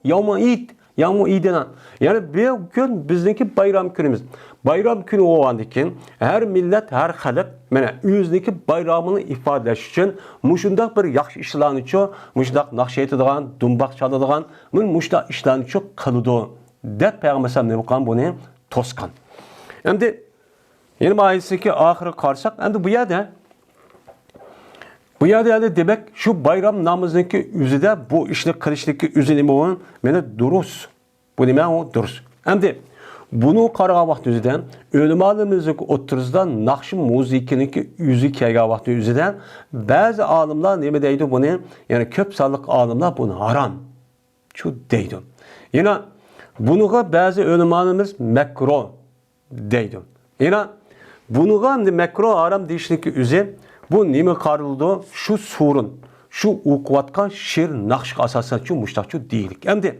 yawmu id, yawmu idina. Yani bu gün bizdeki bayram günümüz. Bayram günü olandikin her millet, her xalq mana o'ziniki bayramını ifodalash uchun mushundaq bir yaxshi ishlarni cho, mushundaq naqsh etadigan, dumbax chaladigan, mushundaq ishlarni cho qiladi. Deb payg'ambar nima qilgan buni to'sqan. Endi yana aytsak-ki oxiri qarsak, endi bu yerda demek şu bayram namoziniki o'zida bu ishni qilishligi o'zi nima bo'lgan? Meni durust. Bu nima u durust. Endi bunu qaragan vaqt o'zidan o'limalarimizni o'ttirizdan naqsh musikiniki o'zi kelgan vaqt o'zidan ba'zi olimlar nima deydi buni? Ya'ni ko'p sonliq olimlar buni harom chu deydi. Yana bunuga ba'zi o'limalarimiz makruh deydi. Yana bunuga makruh harom deyishligi o'zi bu nima qarıldı? Şu surun, şu o'qiyotgan she'r naqshga asosan chu mushtaqchu deylik. Endi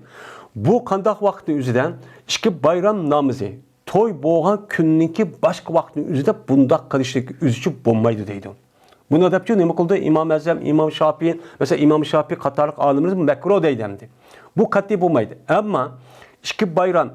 bu qandaq vaqtning o'zidan ikki bayram namozi, to'y bo'lgan kunninki boshqa vaqtning o'zida bundaq qilishlik o'zicha bo'lmaydi deydi. Buni adabchi nima qildi? Imom Azam, Imom Shofiy, mesela Imom Shofiy qatorliq olimlar makruh deydi endi. Bu qat'iy bo'lmaydi. Ammo ikki bayram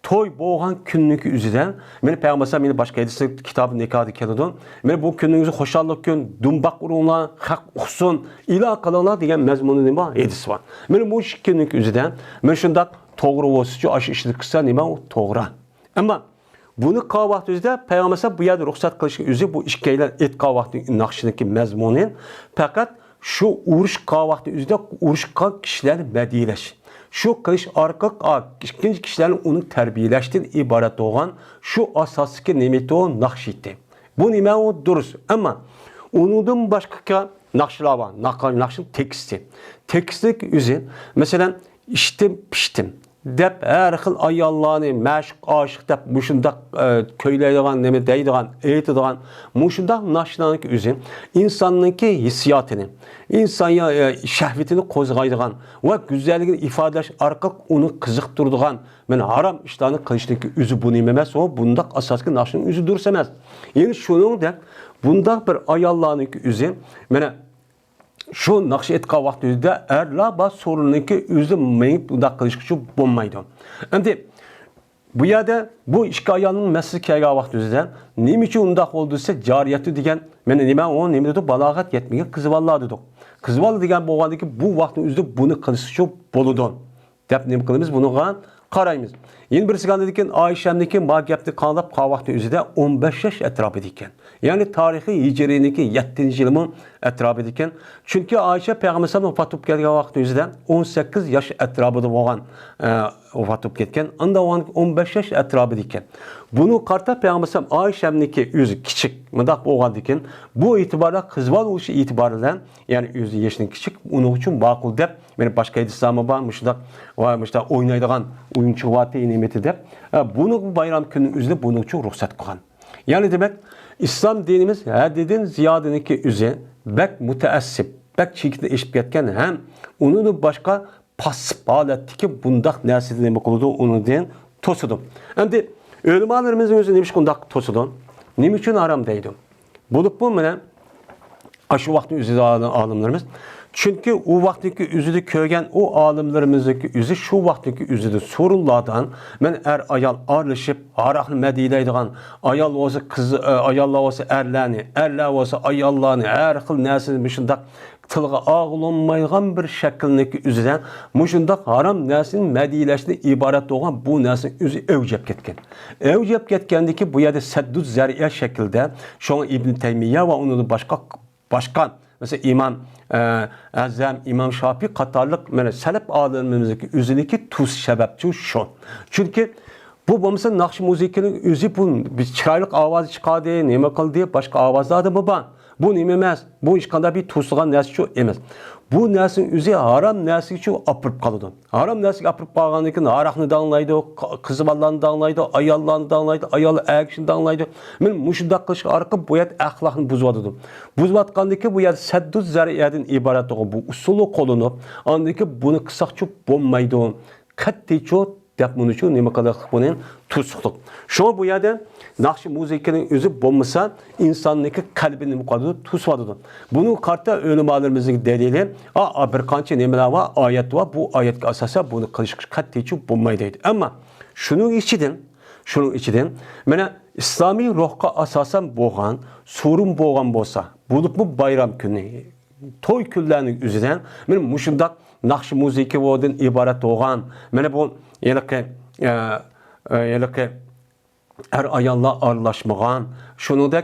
to'y bo'lgan kunninki o'zidan meni payg'ambar meni boshqa hadis kitobi nikohda keladi. Men bu kunningizni xushallik kun, dumbaq urunglar, haq uqsin, ilo qilinglar degan mazmuni nima hadis bor. Men bu kunninki o'zidan men shundaq to'g'ri bo'lsa-chi, ash ishni qilsa nima u to'g'ri. Ammo buni qilgan vaqt o'zida payg'ambar bu yerda ruxsat qilishga o'zi bu ikkilar etgan vaqtning naqshiniki mazmuni faqat shu urush qilgan vaqt o'zida urushgan kishilarni madiyalash. Şu qilish orqali ikkinchi kishilarni uni tarbiyalashdan iborat bo'lgan shu asosiy nemati o naqsh etdi. Bu nima u durust. Ammo undan boshqa naqshlar bor. Naqshning teksti. Tekstlik o'zi, masalan, ishtim pishtim deb har xil ayollarni mashq oshiq deb mushundaq ko'ylaydigan, nima deydigan, aytadigan mushundaq naqshlarning o'zi insonningki hissiyotini, inson shahvatini qo'zg'aydigan va go'zalligini ifodalash orqali uni qiziqtiradigan, mana harom ishlarni qilishligi o'zi bu nima emas, o bundaq asosiy naqshning o'zi durust emas. Ya'ni shuningdek bundaq bir ayollarning o'zi mana şu naqsh etgan vaqt o'zida erlar bor soruniki o'zi men bunday qilish uchun bo'lmaydi. Endi bu yerda bu ikki ayolning masligi kelgan vaqt o'zida nima uchun undaq bo'ldisa jariyati degan meni nima u nima dedi balog'at yetmagan qizvallar dedik. Qizval degan bo'lgandiki bu vaqtning o'zida buni qilish uchun bo'ladi. Deb nima qilamiz buniga qaraymiz. Yeni bir siganda ekan Oyshamniki ma gapni qanlab qolgan vaqt o'zida 15 yosh atrofida ekan. Ya'ni tarixiy hijriniki 7-yilning atrofida ekan. Chunki Oysha payg'ambar vafot etib kelgan vaqt o'zida 18 yosh atrofida bo'lgan vafat olup ketken. Anda 15 yaş etrafı diken. Bunu karta Peygamber Ayşem'deki yüzü küçük. Mıdak oğan diken. Bu itibarla kızval oluşu itibarıyla yani yüzü yaşının küçük. Onun için bakıl dep. Yani başka edislamı varmışlar. Varmışlar oynaydıgan oyuncu vatı nimeti dep. Bunu bu bayram günün üzerinde bunun için ruhsat kılan. Yani demek İslam dinimiz hadidin ziyadınınki üzerine bek müteessip, bek şekilde eşip ketken hem onun başka pasif haletti ki bundak nersidi demek oldu onu deyin tosudum. Hem de ölümalarımızın özü neymiş kundak tosudum. Ne için haram deydi. Bulup bu mene aşı vakti üzüde alımlarımız. Çünkü o vaktiki üzüde köygen o alımlarımızdaki üzü şu vaktiki üzüde sorullardan men ayal arlaşıp arahlı medileydiğen ayal olsa kız ayalla olsa erlani erla olsa ayallani her xil nesil mişindak tılga ağlanmaygan bir şekildeki üzüden mişindak haram neslin medileştiği ibaret olan bu neslin üzü evcep ketken. Evcep ketkendeki bu yerde seddud zeriye şekilde şu an İbn Teymiye ve onun başkan mesela İmam Azam, İmam Şafii katarlık selep alimimizdeki üzerindeki tuz sebepçi şu. Çünkü bu mesela nakş müzikinin üzü bu bir çıraylık avazı çıkar diye neme kıl diye başka avazlar da mı var? Bu nememez. Bu işkanda bir tuzluğan nesli şu emez. Bu neslin üzü haram nesli şu apırıp kalıdı. Haram nesli apırıp bağlanırken arahını dağınlaydı, kızıvallarını dağınlaydı, ayallarını dağınlaydı, ayalı ayakşını dağınlaydı. Men muşundak kılışık arka bu yet ahlakını buzvadıdı. Buzvatkandaki bu yet sedduz zariyedin ibaret olan bu usulü kolunu, andaki bunu kısak çok bombaydı. Katti çok dep bunu şu neme kadar bunun tuzsuqluq. Şu bu yerde nakş müzikinin özü bombasa insandaki kalbini bu kadar tuzvadıdı. Bunu karta ölümalarımızın delili bir kança nemeler var, ayet var. Bu ayet asası bunu kılışık katti çok bombaydıydı. Ama şunun içinden mene İslami ruhka asasen boğan, sorun boğan bolsa, bulup bu bayram günü, toy küllerinin üzerinden benim muşundak nakş müziki olduğun ibaret olan, mene bu yelke her ayalla arlaşmağan, şunu da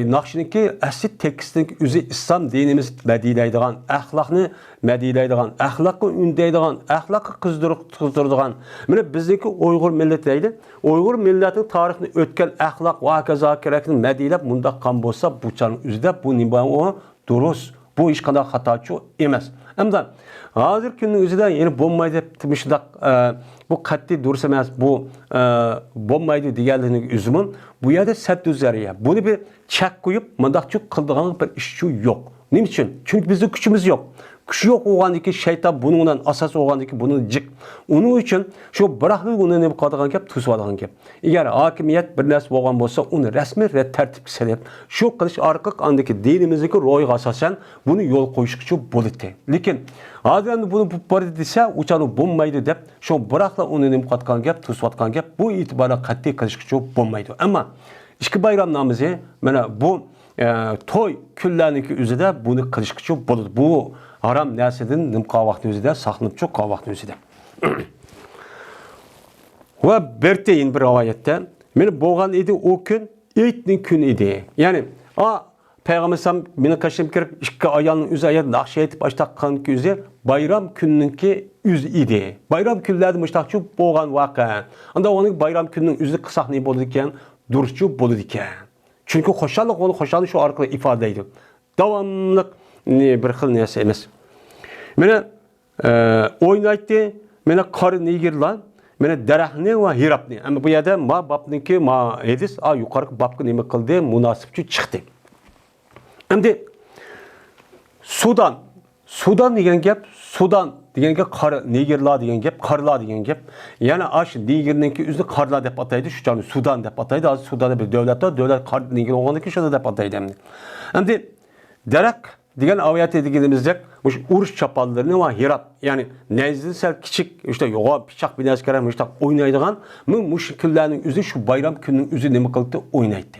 nakşinki asli tekstin üzü İslam dinimiz medileydiğen, ahlakını medileydiğen, ahlakı ündeydiğen, ahlakı kızdırdıgan. Mene bizdeki Uygur milletiydi. Uygur milletin tarihini ötken ahlak ve kaza gerekli medilep munda kan bolsa bu çarın üzüde bu niban o durus. Bu iş kadar hataçı emez. Ama hazır günün üzerinde yeni bombaydı demiştik. Bu katli dursa emez bu bombaydı diğerlerinin üzümün bu yerde set üzeriye. Bunu bir çek koyup mandakçı kıldığın bir iş yok. Niçin? Çünkü bizim gücümüz yok. Güç yok oğandaki şeytan bununla asas oğandaki bunun cık. Onun için şu bıraklı bunu ne bu kadar gap tuzvadan gap. Eğer hakimiyet bir nes boğan bolsa onu resmi tertip selep. Şu kılış arka andaki dinimizdeki roy asasen bunu yol koyuşukçu bolutte. Lekin adam bunu bu parı dese uçanı bombaydı dep şu bırakla onu ne bu kadar gap tuzvatkan gap bu itibara katli kılışukçu bombaydı. Ama işki bayram namazı bana bu toy küllerindeki üzerinde bunu kılışıkçı boludu. Bu haram nesidin nimqa vakti üzerinde saklanıp çok vakti üzerinde. Ve berteyin bir rivayette men boğan idi o gün eytnin gün idi. Yani Peygamber sallam meni kaşım kirip iki ayağının üzerine nakşe etip baştakkan yüzü bayram gününki yüz idi. Bayram günlerde müştakçı boğan vakı. Anda onun bayram gününün yüzü kısak ne boldu iken duruşçu boldu iken. Çünkü hoşallık onu hoşallık şu arkada ifadeydi. Devamlılık bir xil neyse emas. Mene oynaydı, mene karı neyir lan, mene derahni ve hirapni. Ama bu yerde ma babniki ma edis, yukarı babkı neyme kıldı, münasipçi çıktı. Şimdi Sudan diyen gap, Sudan diyen gap karı neyirla diyen gap, karla diyen gap. Yani aş neyirninki üzü karla dep ataydı, şu canı Sudan dep ataydı, az Sudan'da bir devlet kar neyir oğandaki şurada dep ataydı. Şimdi derek diyen ayet edildiğimizde bu uruş çapallarını ve hirat yani nezlisel küçük işte yoğa bıçak bir askere işte oynaydığan müşriklerin üzü şu bayram gününün üzü ne kıldı oynaydı.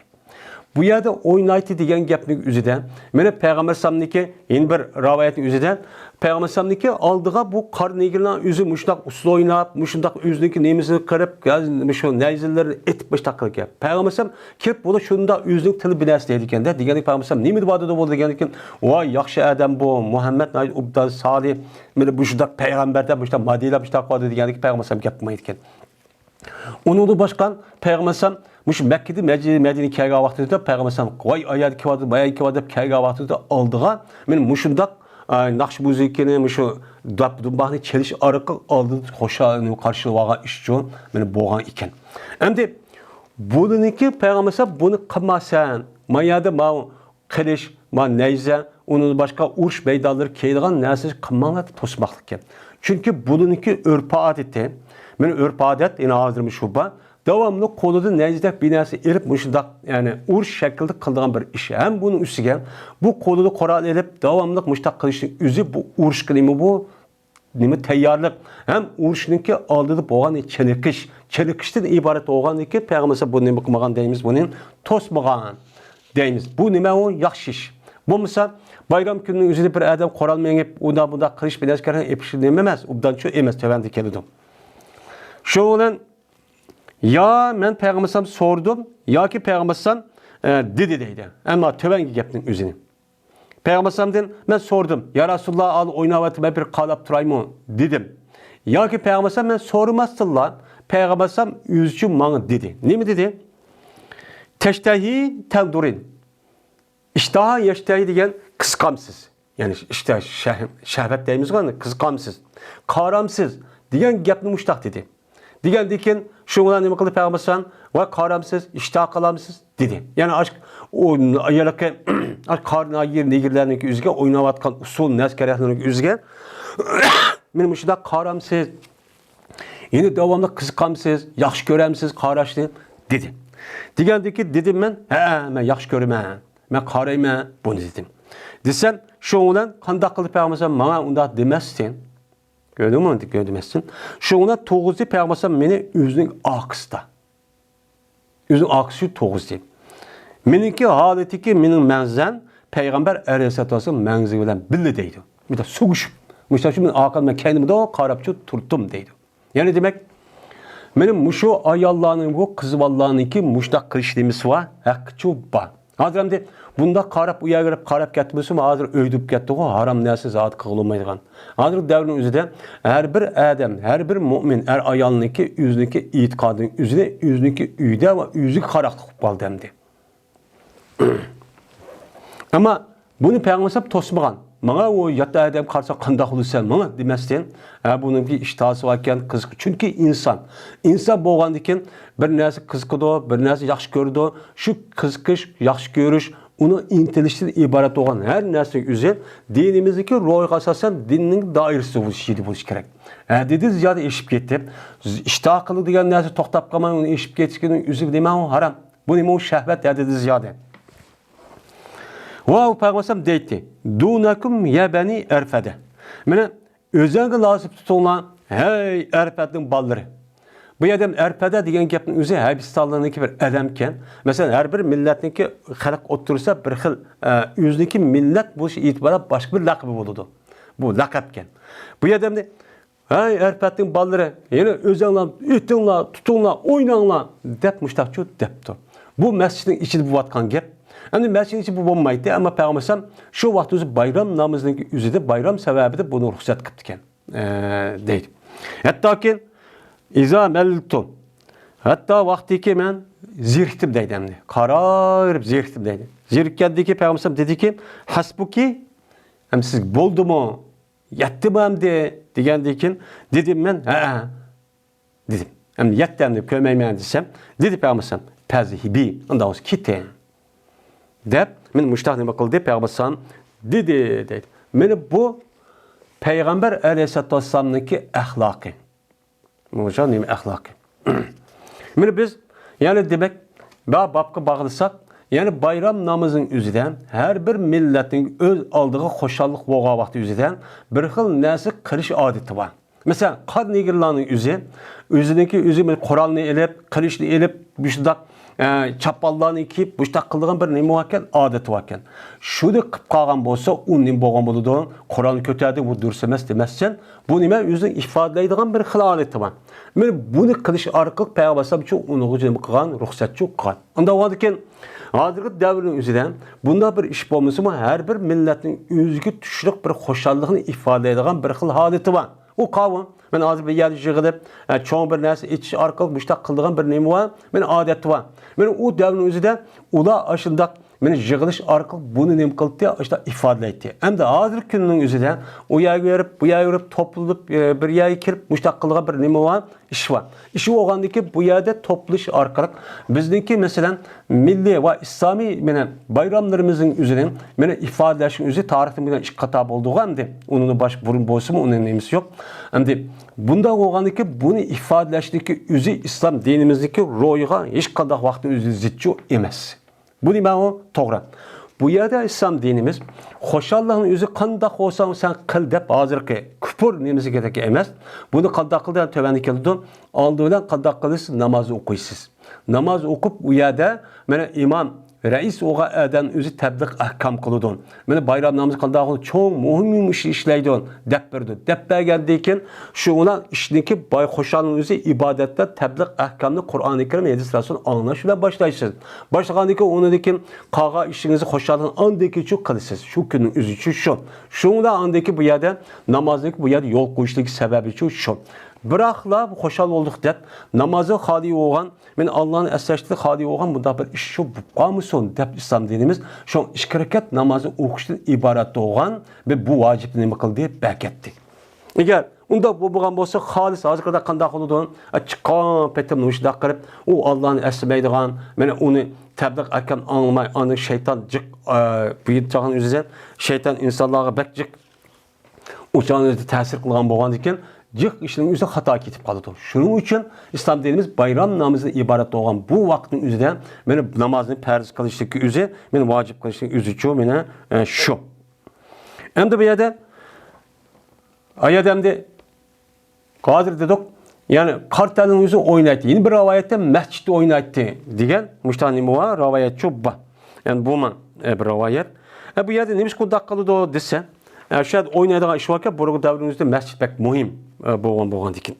bu yerde oynaydı degan gapning o'zida mana payg'ambar sallamniki yeni bir rivoyatning o'zida payg'ambar sallamniki oldiga bu qor negirlar o'zi mushundoq usul o'ynab mushundoq o'ziniki nemisini qirib shu nayzillarni etib boshqa qilgan payg'ambar sallam kelib buni shunda o'zining tili bilasi deydi ekanda degani payg'ambar sallam nima deb bo'ldi degan ekan voy yaxshi odam bu muhammad ubdal solih mana bu shundoq payg'ambarda bu modela bu qildi deganiki payg'ambar sallam gap qilmaydi ekan Onun başkan Peygamber sallam muş Mekke'de Medine kelgan vaqtida Peygamber sallam voy ayad kivadı bayan kivadı kelgan vaqtida oldiga men mushundoq Naqshbuzikini mushu dumbaqni chelish orqali oldi qo'shani qarshilab olgan ish uchun meni bo'lgan ekan. Endi buniki Peygamber sallam buni qilmasan, mayada ma qilish, ma nayza, onun başka urush maydonlari kelgan narsa qilmanglar to'smoqlik ekan. Chunki buniki urf odati Men örf adet yine hazırım şuba. Devamlı kolunda necdet binası erip müşdak yani uğur şekilde kıldığın bir iş. Hem bunun üstüge bu kolunu koral edip devamlı müştak kılışın üzü bu uğur kılımı bu nimi teyyarlık. Hem uğurşununki aldığı boğan çelikiş. Çelikişten ibaret olgan ki Peygamber'e bu nimi kılmagan deyimiz bunun tosmagan deyimiz. Bu nime o yakşiş. Bu misal bayram gününün üzerinde bir adam koral menip bunda kılış binası keren epişirlememez. Ubdan şu emez tevendi kelidim. Şoğlan ya men Peygamber sallam sordum ya ki Peygamber sallam dedi deydi. Ama tövengi gapning özünü. Peygamber sallamdan men sordum. Ya Resulullah al oynavatı ben bir qalab turayım dedim. Ya ki Peygamber sallam men sormasdılar. Peygamber sallam üzçü manga dedi. Ne mi dedi? Teştehi tevdurin. İştaha yeştehi degan kıskamsız. Yani işte şehvet deyimiz var kıskamsız. Karamsız degan gapni muştaq dedi. Digen şundan nima qildi Peygamber sallam va qaramsiz, ishtah qilamsiz dedi. Yani aşk o ayalaka qarna yer negirlarniki o'ziga o'ynayotgan usul naskarahlarniki o'ziga men mushunda qaramsiz, yeni davomli qiziqamsiz, yaxshi ko'ramsiz qarashni dedi. Degandiki dedim men, men yaxshi ko'raman, men qarayman buni dedim. Desam, şundan qanday qildi Peygamber sallam menga unda demasdin. Gördün mü? Görmezsin. Şuna toğuzdu Peygamber sallam meni özünün akısda. Özünün akısı toğuzdu. Meninki haletiki menin menzen Peygamber aleyhissalatu vesselam menzi bilen billi deydi. Bir de suguşup. Müştaşım men akılma kendimi de qarapçı turttum deydi. Yani demek benim muşu ayallarının bu kızıvallarınki muştaq qilishimiz var. Haqqı var. Hazır de bunda qarab uyagirib qarab ketmesi hazır öydüp ketdi o haram narsa zat qılınmaydigan. Hazır davrın özüde her bir adam, her bir mümin, her ayalınki yüzünki itiqadın üzüne yüzünki üyde ve yüzü qaraqlıq bal demdi. Ama bunu Peygamber sallam tosmagan. Bana o yatta adam qarsa qandaq olursan bana demesden bunun bir iştahı varken kızık. Çünkü insan bolgandikin bir narsa kızıqıdı, bir narsa yaxşı gördü. Şu kızıqış, yaxşı görüş onu intilişten ibaret olan her narsa üzeri dinimizdeki royga asasen dinin dairesi buluş gerek. Dedi ziyade eşip gitti. İştah kılı degan narsa to'xtab qolmay onu eşip ketishning üzeri nima o haram. Bu nima o şehvet dedi ziyade. Ve Peygamber sallam deydi. Dunakum ya beni erfede. Mene özenge lazım tutulan hey erfedin balları. Bu adam erpede degan gapning o'zi Habistanlarniki bir adamken, mesela her bir milletniki xalq o'tirsa bir xil o'ziniki millat bo'lish e'tibora boshqa bir laqabi bo'ladi. Bu laqabken. Bu adamni hey erpedin balları, yine özenglar, etinglar, tutinglar, o'ynanglar deb mushtaqchu debdi. Bu masjidning ichida bo'layotgan gap. Endi masjidning ichida bu bo'lmaydi, ammo Peygamber sallam shu vaqt o'zi bayram namozining o'zida bayram sababida buni ruxsat qilib ekan, deydi. Hattoki İza meltum. Hatta vaktiki men zirktim deydi emni. Qararıp zirktim deydi. Zirkkendeki Peygamber sallam dedi ki hasbuki hem siz boldu mu? Yetti mi hem de degendekin dedim men dedim. Hem yetti hem de kömeymeyen desem dedi Peygamber sallam pezhibi ondan olsun kitin. Dep men muştaq nima qildi Peygamber sallam dedi deydi. Meni bu Peygamber aleyhissalatu vesselam'niki ahlakı. Muhcan neymi ahlakı. Meni biz yani demek babka bağlısak yani bayram namazının üzerinden her bir milletin öz aldığı hoşallık boğa vakti üzerinden bir xil narsa qilish odati var. Mesela kad nigirlarning o'zi Qur'onni elib, qilichni elib, bu shundoq chapallarni kiyib, bu shundoq qilgan bir nima bor ekan, odati bor ekan. Shuni qilib qolgan bo'lsa, u nima bo'lgan bo'ladi? Qur'onni ko'tardi, bu durs emas demasdan, bu nima o'zini ifodalaydigan bir xil odati bor. Mana buni qilish orqali payg'ambar uchun uni nima qilgan, ruxsatchi qilgan. Unda bo'ladigan hozirgi davrning o'zida bunda bir ish bo'lmasa, har bir millatning o'ziga tushliq bir xushallikni ifodalaydigan bir xil holati bor. U qavm men hozir bir yerda yig'ilib, cho'ng bir narsa ichish orqali mushtaq qiladigan bir nima bor, men odat bor. Men u davrning o'zida ular ashundaq meni yig'ilish orqali buni nima qildi, işte ifodalaydi. Endi hozirgi kunning o'zida u yerga yurib, bu yerga yurib, to'planib bir yerga kirib mushtaq qilgan bir nima bor, ish bor. Ishi bo'lgandiki bu yerda to'plish orqali bizniki masalan milliy va islomiy meni bayramlarimizning o'zini meni ifodalashning o'zi tarixda bilan ish qator bo'ldi-ku endi. Uni bosh burun bo'lsa-mu, uning nimasi yo'q. Endi bunda bo'lgandiki buni ifodalashniki o'zi islom dinimizdagi ro'yiga hech qanday vaqtda o'zi zidchi emas. Bu nima o? To'g'ri. Bu yerda islom dinimiz xushallikni o'zi qanday bo'lsa sen qil deb hozirgi kufr nimasi kerak emas. Buni qanday qildan tövanda keldi. Oldidan qanday qilasiz? Namoz o'qiysiz. Namoz o'qib u yerda mana imom rais o'g'adan o'zi tabliq ahkam qiladi. Mana bayram namozi qanday qilib cho'ng muhim ish ishlaydi deb berdi. Deb bergandan keyin shu ular ishniki boy xushalning o'zi ibodatda tabliq ahkamni Qur'oni Karim hadis rasul anglash bilan boshlaysiz. Boshlagandan keyin undan qaga ishingizni xushalning andaki chu qilasiz. Shu kunning o'zi uchun shu. Shunda andaki bu yerda namozlik bu yerda yo'l qo'yishlik sababi uchun shu. Biroqla xoşal olduk deb namazı xali olgan, men Allah'ın əsəşli xali olgan bunda bir iş şu qamıson deb İslam dinimiz şu iki rekat namazı oxuşdan ibaret olgan ve bu vacibni nima qildi bəkətdi. Eğer unda bu bo'lgan bo'lsa xolis hozirda qanday qiladi? Chiqqan petimni ushda qilib, u Allah'ın əsməydigan, meni uni tabliq akam anlamay, ani şeytan jiq buyurtgan o'ziga, şeytan insonlarga bakjiq uçanızda ta'sir qilgan bo'lgan ekan. Cık işinin üzerine hata ketip kaldı. Şunun için İslam dinimiz bayram namazına ibaret olan bu vaktin üzerinde benim namazını perz kılıştaki üzere, benim vacip kılıştaki üzere çoğu bana şu. Hem de bir yerde ayet hem de Kadir dedik, yani kartelin yüzü oynaydı. Yeni bir rivayette mescitte oynaydı diyen müştahini var, rivayet çok var. Yani bu man bir rivayet. Bu yerde neymiş kudak kalıdı o dese, şayet oynaydığı iş varken bu devrimizde mescit pek mühim boğan dikin.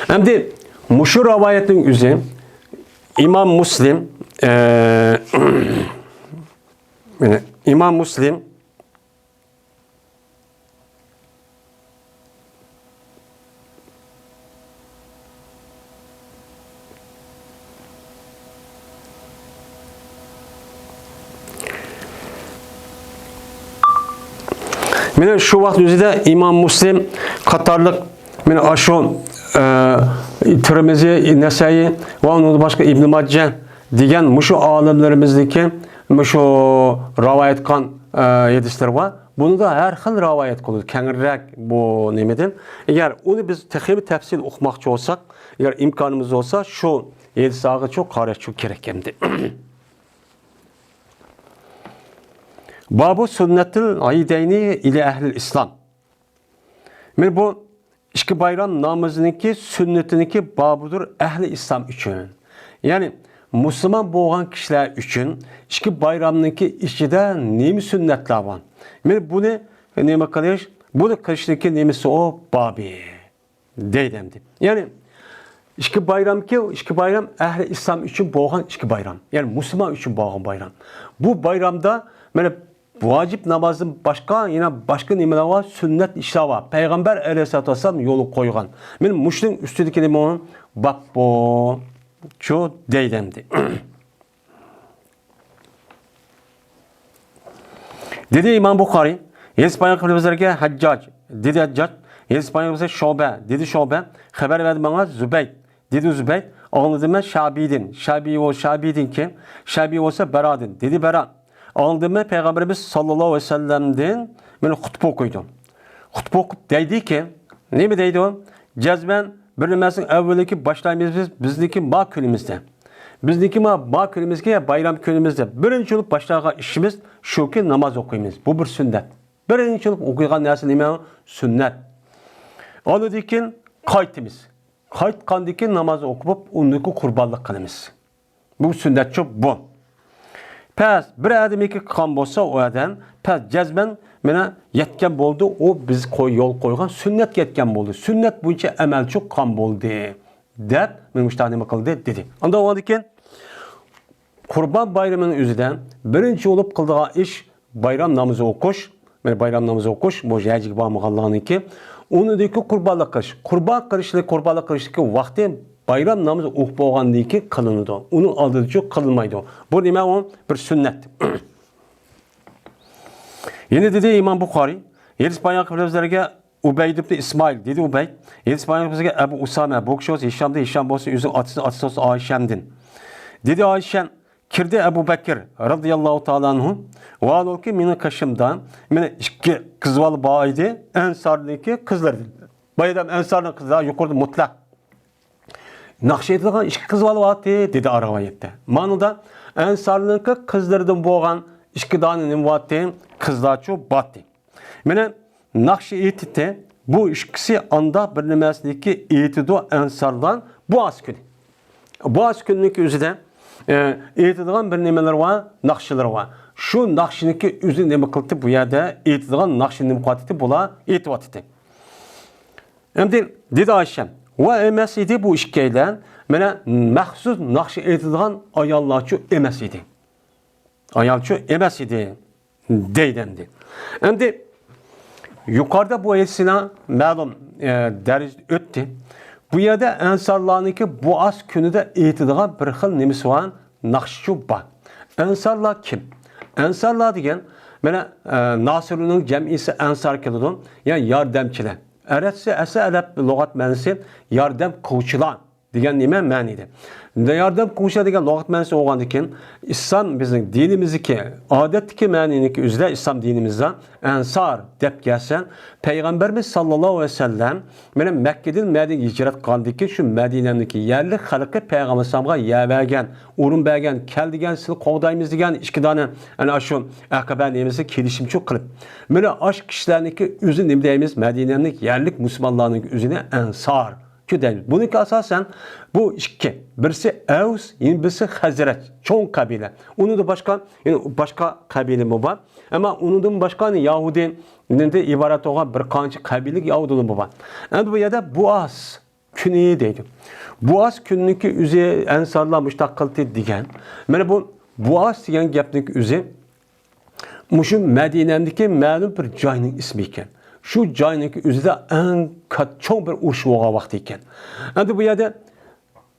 Hem de muşur ravayetin üzeri İmam Müslim İmam Müslim Mene şu vaqt özüde İmam Müslim Katarlık mene aşon Tirmizi, Nesai ve onun başka İbn Majah degan muşu alimlerimizdeki muşu rivayet kan hadisler var. Bunu da her xil rivayet kılıyor. Kengrek bu nimeden. Eğer onu biz texibi tefsil okumakçı olsak, eğer imkanımız olsa şu hadisleri çok qarış çok gerek hem de. Babu sünnetil aideyni ile ehlil İslam. Men bu iki bayram namazınınki sünnetiniki babudur ehli İslam için. Yani Müslüman boğan kişiler için iki bayramınki içinde nemi sünnetler var. Men bunu neme kılış? Bunu kılıştaki nemisi o babi. Deydemdi. Yani iki bayram ehli İslam için boğan iki bayram. Yani Müslüman için boğan bayram. Bu bayramda yani vacip namazın başka nimeler var, sünnet işler var. Peygamber Aleyhisselatü Vesselam yolu koygan. Benim muşlun üstündeki limonun bak bu çoğu deydemdi. Dedi İmam Bukhari, Yedis Peygamber'e Haccac, dedi Haccac, Yedis Peygamber'e Şobe, dedi Şobe, haber verdi bana Zübeyt, dedi Zübeyt, anladım ben Şabidin, Şabidin kim? Şabi olsa Beradin, dedi Berad. Aldığımda Peygamberimiz sallallahu aleyhi ve sellem'den beni hutbe okuydu. Hutbe okup deydi ki, ne mi deydi o? Cezmen bir nimesinin evveliki başlayımız bizdeki makülümüzde. bizniki ma günümüzge bayram günümüzde birinci olup başlayan işimiz şu ki namaz okuyumuz. Bu bir sünnet. Birinci olup okuygan narsa nima? Sünnet. Ondan kaytımız. Kayt kandikin namaz okup ondaki kurbanlık kılımız. Bu sünnet çok bu. Pes bir adam iki kan bolsa o adam pes cezben mene yetken boldu o biz yol koygan sünnet yetken boldu. Sünnet boyunca emel çok kan boldu. Dep men müştahane kıldı dedi. Anda o adeken Kurban bayramının üzüden birinci olup kıldığı iş bayram namazı okuş. Yani bayram namazı okuş. Bu jacik bağımı Allah'ın ki. Onundaki kurbanlık kılış. Kurbanlık kılıştaki vakti bayram namazı okup boğandı ki kılınıdı. Onun aldığı çok kılınmaydı. Bu demek o bir sünnet. Yine dedi İmam Bukhari. Yedis bayan kıbrızlarına Ubeyd ibn İsmail dedi Ubeyd. Yedis bayan kıbrızlarına Ebu Usame. Bu kişi olsa Hişam'da Hişam olsa yüzü atısı olsa Ayşem'din. Dedi Ayşem. Kirdi Ebu Bekir radıyallahu ta'ala anhu. Vaal ki benim kaşımdan benim iki kızvalı bağıydı. Ensar'daki kızlar. Bayram Ensar'ın kızlar yukarıda mutlak. Nakşiyetliğin iki kızvalı bağıydı dedi aravayette. Manada Ensar'daki kızlardan boğan iki danenin bağıydı kızlar çok battı. Benim Nakşiyetliği bu ikisi anda bir nemesindeki itidu Ensar'dan bu az günü. Bu az günlük yüzüde eğitidiğin bir nemeler var, nakşiler var. Şu nakşiniki üzü neme kıldı bu yerde eğitidiğin nakşinin kuatiti bula eğitivatiti. Hem dedi Ayşem, ve emes idi bu işkeyle, mene mahsus nakşi eğitidiğin ayallarçı emes idi. Ayalçı emes idi, deydendi. Hem de yukarıda bu esina malum deriz öttü. Bu yerde ensarlarınki bu az günü de eğitidiğin bir xil nemisi var, nakşçu var. Ensarlar kim? Ensarlar degen, mene Nasır'ın cemisi ensar kelidun, yani yardımçılar. Eretsi ese edep logat mənisi yardım kılçılar degen nime məniydi. Yardım kılçılar degen logat mənisi oğan deken, İslam bizim dinimizdeki, adetteki məniyindeki üzere İslam dinimizde ensar dep gelsen, Peygamberimiz sallallahu aleyhi ve sellem benim Mekke'den Medine'ye hicret kaldiki şu Medine'deki yerli halkı Peygamber sallallahu yevergen, urun bergen, keldigen, sizi kovdayımız degen iki tane yani şu akabenliğimizi kelişim çok kılıp. Böyle aşk kişilerindeki üzün demeyimiz Medine'deki yerlik Müslümanların üzerine ensar. Bununki asasen bu iki. Birisi Evs, birisi Hazret. Çoğun kabile. Onun da başka kabile mi var? Ama onun da başka Yahudi'nin de ibaret olan bir kançı kabilelik Yahudi'nin mi var? Yani bu yerde Boğaz küneye deydi. Boğaz kününki üzeri ensarlar müştakkıltı diyen. Yani bu Boğaz diyen gepnik üzeri şu Medine'deki malum bir cayının ismi iken. Şu cayındaki üzerinde en çok bir uruş oğa vakti iken. Yani bu yerde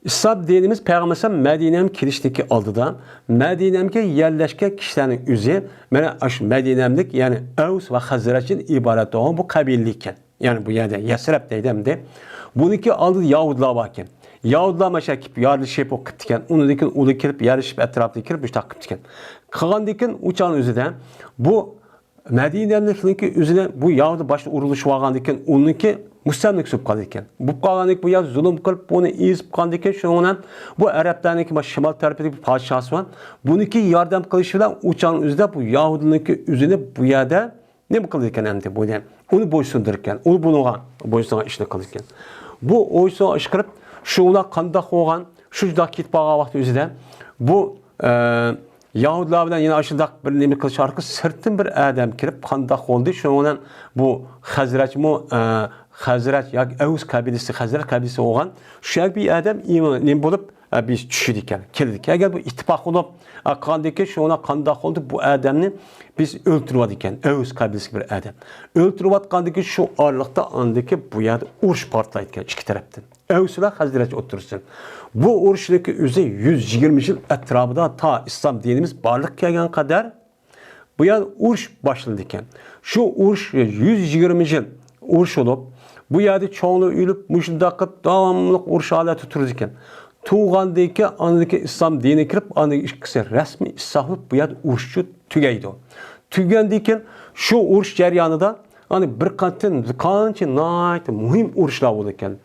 İslam dinimiz Peygamber Medine'nin kirişteki aldıdan Medine'mke yerleşken kişilerin üzeri Medine'mlik yani Evs ve Hazret'in ibaret olan bu kabillikken. Yani bu yerde Yesreb deydemdi. Bununki aldı Yahudiler varken. Yahudiler meşakip yarışıp o kıttiken. Onu dikin ulu kirip yarışıp etrafta kirip müştak kıttiken. Kalan dikin uçağın üzerinde bu Medine'nin üzerine bu Yahudi başta uruluş vargandiken onunki müstemlik süp kalırken. Bu kalanlık bu ya zulüm kılıp bunu izip kalırken şundan bu Araplarınki şimal tarafındaki bir padişahı var. Bununki yardım kılışıyla uçağın üzerinde bu Yahudi'ninki üzerine bu yerde ne mi kalırken hem de bu yani. Onu boysundururken, onu buna boysundan işine kalırken. Bu oysa aşkırıp şuna kandak olan, şu da kit bağa vakti üzerinde bu Yahudiler bilen yine aşırdak bir nemi kılıç arka sırtın bir adam kirip kandak oldu. Şundan bu Hazret mu Hazret ya Evs kabilesi Hazret kabilesi olan şu bir adam iman bulup biz düşürdük yani keldik. Eğer bu ittifak olup kandaki şuna kandak oldu bu adamını biz öldürüyordik yani Evs kabilesi bir adam. Öldürüyorkandaki şu ağırlıkta andaki bu yerde uruş partlaydı iki taraftan. Evs ile Hazret otursun. Bu uruşdaki üzeri 120 yıl etrafında ta İslam dinimiz varlık gelgen kadar bu yıl uruş başladıkken. Şu uruş 120 yıl uruş olup bu yerde çoğunluğu ülüp müşdakıp devamlılık uruş hala tutururken. Tuğandaki andaki İslam dini kirip andaki işkisi resmi İslam'lık bu yerde uruşçu tügeydi o. Tügendiyken şu uruş ceryanında hani bir kançı nait mühim uruşlar olurken.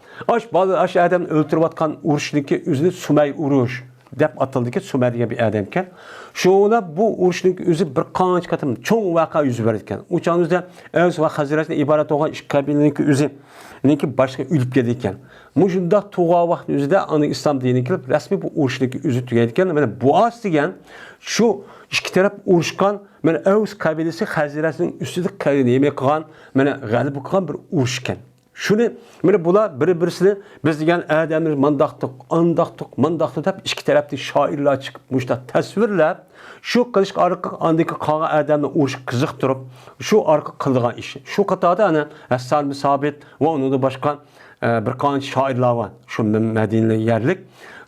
Bazı adam öldürüp atkan uruşdaki üzerinde Sümeyr uruş. dep atıldı Sumeriya bir adamken. Şoğuna bu uruşun özü bir qanç katım çoğu vaka yüz verirken. Uçağınızda Evs ve Hazret'ten ibaret olan iş kabilenin özü neki başka ülüp gelirken. Mujunda tuğa vakti özüde anı İslam dini kilip resmi bu uruşun özü tüyedikken. Yani bu as diyen şu iki taraf uruşkan men Evs kabilesi Hazret'in üstüdük kabilesi yemek kılan men galip kılan bir uruşken. Şunu, mene bula bir-birisini biz degan adamlar mandaqtık deb ikki tarafdan shoirlar chiqib mushta tasvirlab, shu qilish orqa andagi qolgan adamni urush qiziqtirib, shu orqa qilgan ish. Shu qatorda ana Hassan Sabit va uni boshqa bir qancha shoirlar bor. Shu Madina yerlik.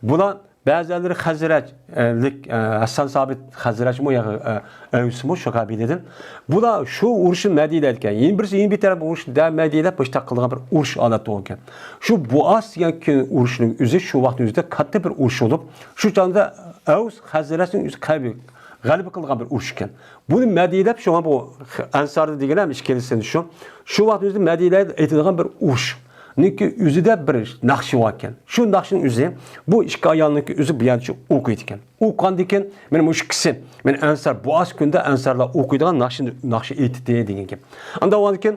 Bular bazıları Hazretlik, Hassan Sabit Hazretçi ya Evsimo şu kabileden. Bu da şu uruşun Medine'deyken, yeni bir taraf uruş da Medine'de başta kılgan bir uruş alatı olurken. Şu Boğaz yani uruşunun üzeri şu vaktin üzerinde katlı bir uruş olup, şu canlıda Evs Hazretçi'nin üzeri galibi kılgan bir uruşken. Bunu Medine'de şu an bu Ensar'da diyelim işkelisini şu vaktin üzerinde Medine'de etilgan bir uruş. Niki üzüde bir nakşı varken, şu nakşın üzü, bu işki ayağındaki üzü bir yerçi okuyduğken. Okuyduğken, benim o şikisi, benim ensar, bu az günde ensarla okuyduğun nakşı eğittiği diyen gibi. Anda o anken,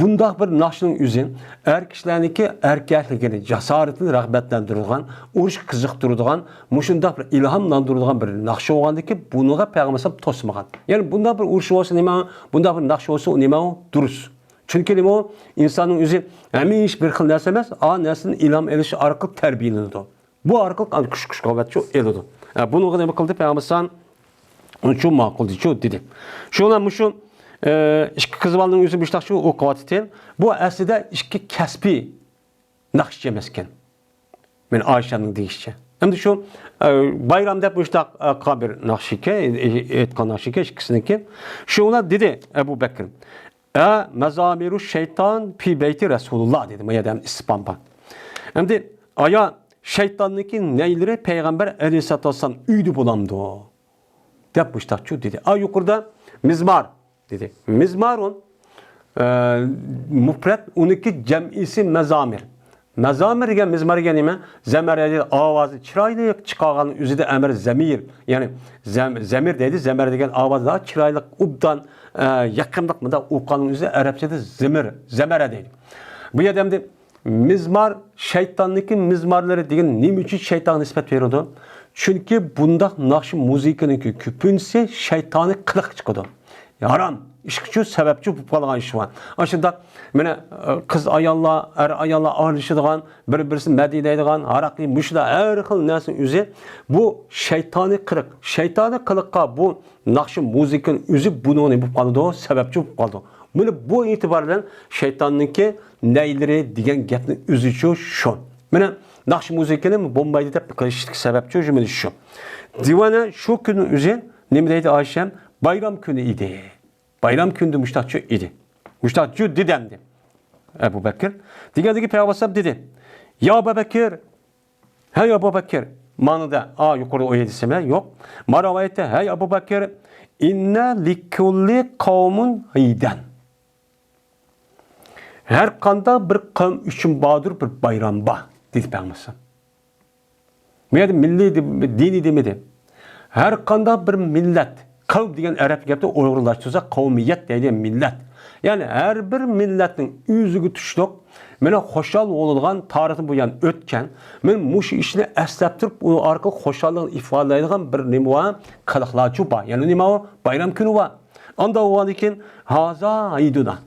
bunda bir nakşının üzü, kişilerdeki erkekliğini, cesaretini rağbetlendirilgan, uruş kızıktırılgan, muşunda bir ilhamlandırılgan bir nakşı olandı ki, bunu peygambersem tosmagan. Yani bunda bir uruş olsa nima, bunda bir nakşı olsa nima duruz. Çünkü o insanın özü hiç bir xil narsa emas, a narsani ilham elishi orqali tarbiyalanadi. Bu orqali kuch quvvatchi eladi. Buni nima qildi Payg'ambar shu ma'qul shu dedi. Shuna shu ikki qiz bolaning o'zi bishloq shu o'qiyotgan. Bu aslida ikki kasbiy naqsh emas ekan. Men Oyshaning deyishicha. Endi shu bayramda bishloq qabir naqshika, aytgan naqshika ikkisiniki. Shuna dedi Abu Bakr. Mezamiru şeytan fi beyti Resulullah dedi. Mayadam İspamba. Hem aya şeytanlıki neyleri Peygamber Aleyhisselatü Vesselam üydü bulamdı o. Yapmışlar şu dedi. Yukarıda mizmar dedi. Mizmarun mufret uniki cem'isi mezamir. Mezamir gen mizmar genime zemer avazı çıraylı çıkargan üzüde emir zemir yani zemir dedi zemer degen avaz daha çıraylı ubdan yakınlık mı da ukanın üzerinde Arapçada zemere değil. Bu yerdemde mizmar şeytanlık mizmarları degen nim için şeytan nispet veriyordu. Çünkü bunda nakşı müzikanın küpünse şeytanı kılık çıkıyordu. Haram. İşçi sebepçi bu falan iş var. Aşağıda mene kız ayalla, ayalla ağırlaşıdığan, birbirisi Medine'deydiğan, haraklı, müşrida, her xil nesin üzeri bu şeytani kırık. Şeytani kılıkka bu nakşı müzikin üzü bunu ne bu kaldı sebepçi bu kaldı. Bu itibarla şeytanınki neyleri diyen gepni üzücü şu. Mene nakşı müzikinin bombaydı da karışık sebepçi cümle şu. Divane şu günün üzeri nemdeydi Ayşem bayram günü idi. Bayram gündü müştahçı idi. Müştahçı dedemdi. Ebu Bekir. Diğerdeki Peygamber dedi. Ya Ebu Bekir. Hey Ebu Bekir. Manada yukarıda o yedisime yok. Maravayette hey Ebu Bekir. İnne likulli kavmun hiden. Her kanda bir kavm üçün badur bir bayram ba. Dedi Peygamber. Milli dini demedi. Her kanda bir millet. Kavm degan Arap gapda uyg'urlashtirsa qavmiyat deydi millat. Yani her bir milletin yüzüge tushliq, meni xo'shal bo'ladigan tarixi bo'lgan o'tgan, men mush ishni eslab turib, uni orqali xo'shallikni ifodalaydigan bir nima qiliqlarchi bor. Yani nima bayram kuni bor. Anda o'g'andikin haza ayduna.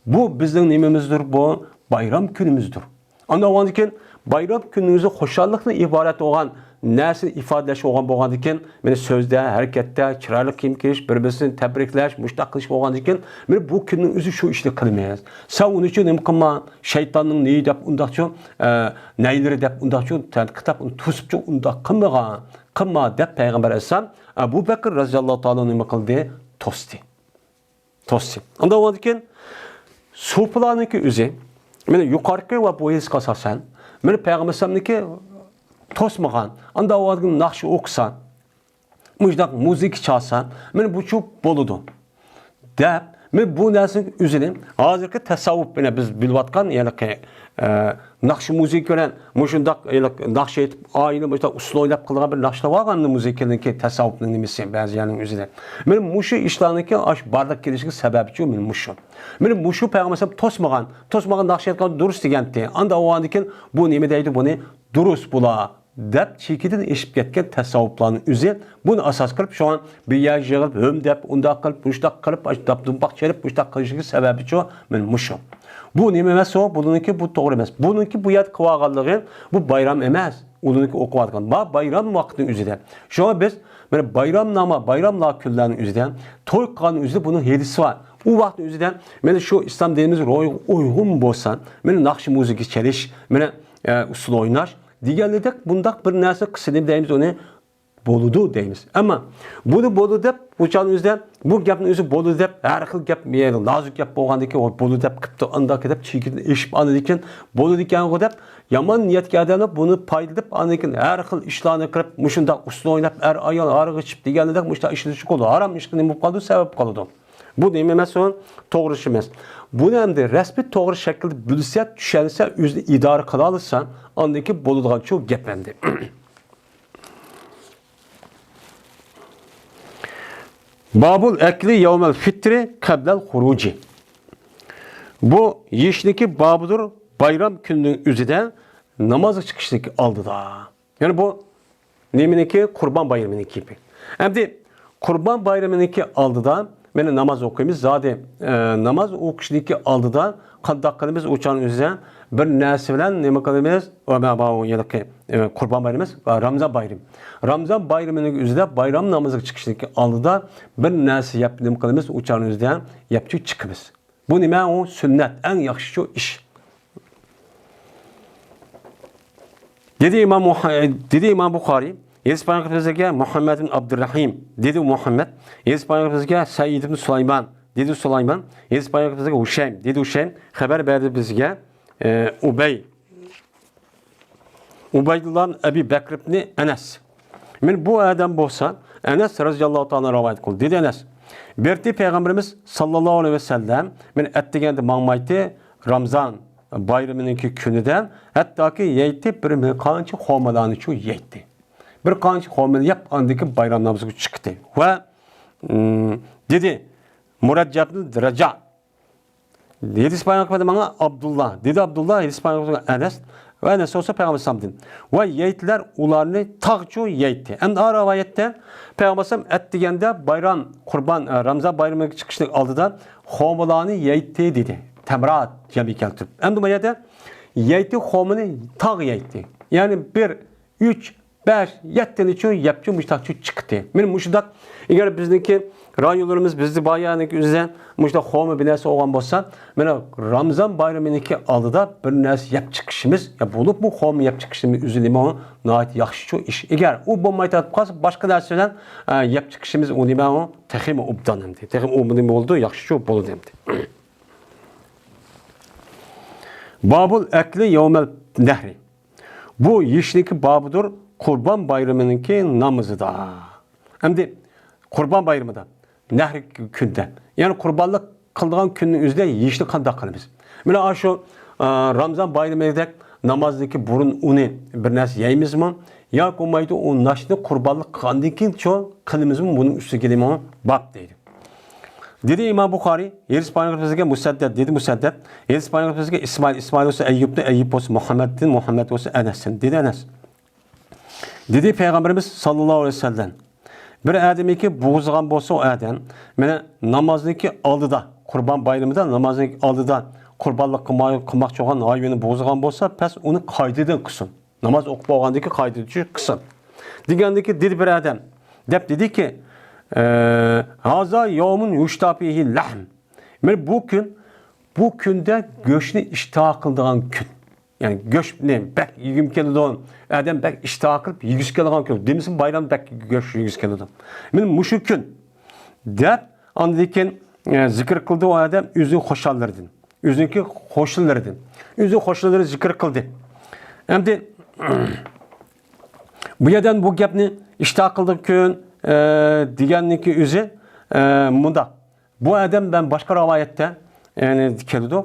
Bu bizning nimamizdir, bu bayram kunimizdir. Anda o'g'andikin bayram kunimizni xo'shallikni iborat bo'lgan narsa ifodalash bo'lgan ekan, meni so'zda, harakatda, chiroyli kiyim kiyish, bir-birini tabriklash, mushtaq qilish bo'lgan ekan, men bu kunning o'zi shu ishni qilmaymiz. Sen uni uchun nima qilma, shaytonning ne deb undaqchi, naylari deb undaqchi, tanqidab uni to'sibchi undaq qilmagan, qilma deb payg'ambar alayhisalom Abu Bakr roziyallohu taolo nima qildi? To'sdi. Unda bo'lgan ekan, so'plarniki o'zi, meni yuqorqi va bo'yizga asosan, meni payg'ambar alayhisalomniki tosmagan, anda o adın nakşı okusan, müjdak müzik çalsan, men bu çok boludu. Dep, Men bu narsaning o'zini hozirgi tasavvuf bilan biz bilayotgan, ya'ni naqsh musiqa bilan mushundaq naqsh aytib, oyini bo'lsa usul o'ylab qilgan bir naqshlar bo'lgan musiqaniki tasavvufning nimasi ba'zilarning o'zida. Men mushu ishlarniki ash barliq kelishiga sababchi men mushu. Men mushu payg'ambar to'smagan naqsh aytgan durust degandi. Anda o'g'andikin bu nima deydi buni durust bo'la deb chekidan eshib ketgan tasavvuflarning o'zi buni asos qilib shu an bir yer yig'ib hum deb undaq qilib bushtaq qilib dumboq cherib bushtaq qilishiga sababchi men mushu. Bu nima emas o? Bununki bu to'g'ri emas. Bununki bu yer qilganligi bu bayram emas. Ununki o'qiyotgan. Bu bayram vaqtining o'zida. Shuna biz mana bayramlar kunlarining o'zida to'y qilgan o'zida buning hedisi bor. U vaqtning o'zida mana shu islom dinimiz uyg'un bo'lsa, mana naqsh musiqa chalish, mana usul o'ynash deganidek bundaq bir narsa qilsin deymiz uni bo'ludi deymiz. Ammo buni bo'ldi deb o'shan o'zida bu gapni o'zi bo'ldi deb har xil gap, nozik gap bo'lgandiki o bo'ldi deb qilibdi, undaq deb chekib eshib andikin bo'ldi ekan deb yomon niyatga adamlar buni foydalab andikin har xil ishlarni qilib mushundaq usul o'ynab har ayol araq ichib deganidek mushta ishlashi qoldi. Harom ishni bo'lib qoldi, sabab qoldi. Bu nima emas o? To'g'ri ish emas. Buni ham rasmiy to'g'ri shaklda bilsa, tushunsa, o'zini idora qila olsa, andiki bo'ladigan shu gap endi. Babul ekli yevmel fitri kablel huruci. Bu yeshniki babudur bayram gününün üzüde namazı çıkışlık aldı da. Yani bu neminiki kurban bayramınınki gibi. Hem de kurban bayramınınki aldı da beni namaz okuyumuz. Zaten namaz okuşliki aldı da kandakkınımız uçağın üzerine bir nesvilen ne makalemiz kurban bayramımız Ramazan bayramı. Ramazan bayramının üzerinde bayram namazı çıkışındaki aldı da bir nesvi yaptığım kalemiz uçağın üzerine yapıcı çıkımız. Bu nime o sünnet en yakışı iş. Dedi İmam Bukhari, İspanya kıtası Muhammed bin Abdurrahim dedi Muhammed, İspanya kıtası Said bin Süleyman dedi Süleyman, İspanya kıtası Huşeym dedi Huşeym, haber verdi bizge Ubeydullah'ın Ebi Bekr ibn Enes. Men bu adam bolsa Enes radıyallahu ta'ala rivayet kıldı. Dedi Enes. Berti Peygamberimiz sallallahu aleyhi ve sellem men ettigende mağmaytı Ramazan bayramınınki günüden hatta ki yeyti bir kançı xomalarını şu yeyti. Bir kançı xomalı yap andaki bayram namazı çıktı. Ve dedi Muraccab'ın Raca. Dedi İspanyol bana Abdullah. Dedi Abdullah İspanyol Enes. Ve Enes olsa Peygamber samdin. Ve yeytler ularını tağçu yeyti. Hem de rivayette Peygamber sam ettigende bayram kurban Ramazan bayramı çıkışlık aldıdan xomalarını yeyti dedi. Temrat cemi keltirip. Hem de bu yerde yeyti xomunu tağ yeyti. Yani 1, 3, 5, 7 için yapıcı müştakçı çıktı. Benim müştak eğer bizdeki rayonlarımız bizde bayağı üzerine müştak xomu bir nesi olan olsa bana Ramazan bayramındaki aldıda bir nesi yap çıkışımız ya bulup bu xomu yap çıkışımız üzüleme onu nahit yakışıcı iş. Eğer o bombayı tatıp kalsa başka dersinden yap çıkışımız onu deme onu tehim obdanım diye. Tehim obdanım oldu yakışıcı bolu demdi. Babul ekli yevmel nehri. Bu yişniki babıdır kurban bayramınınki namazı da. Hem de kurban bayramı da nehri günde. Yani kurbanlık kıldığın günün üzerinde yişli kandak kılımız. Mesela şu Ramazan bayramında namazdaki burun unu bir nesi yiyimiz mi? Ya kumaydı o naşını kurbanlık kandaki çok kılımız mı? Bunun üstü gelimi o bab deydi. Dedi İmam Bukhari, İspanyol kıtası Musaddet dedi Musaddet. İspanyol kıtası İsmail olsa Eyyub'da Eyyub olsa Muhammed olsa Enes'in. Dedi Enes. Dedi Peygamberimiz sallallahu aleyhi ve sellem. Bir ademi ki boğuzgan olsa o adam, mene namazdaki aldıda, kurban bayramında namazdaki aldıda kurbanlık kılmak çoğan hayvanı boğuzgan olsa pes onu kaydeden kısın. Namaz okup oğandaki kaydedici kısın. Digendeki dedi bir adam. Dedi ki haza yevmun yuştafihi lahm. Yani bu günde göçünü iştah kıldığın gün. Yani göç ne? Bek yigim kelidon. Adam bek iştah kılıp yigis kelidon gün. Demisin bayram bek göç yigis kelidon. Yani muşu gün. Der andiken zikir kıldı o adam üzün hoşallardın. Üzünki hoşallardın. Üzün hoşalları zikir kıldı. Hem de bu yerden bu gapni iştah kıldık gün diğerniki üzü munda Bu adam ben başka rivayette yani keldi.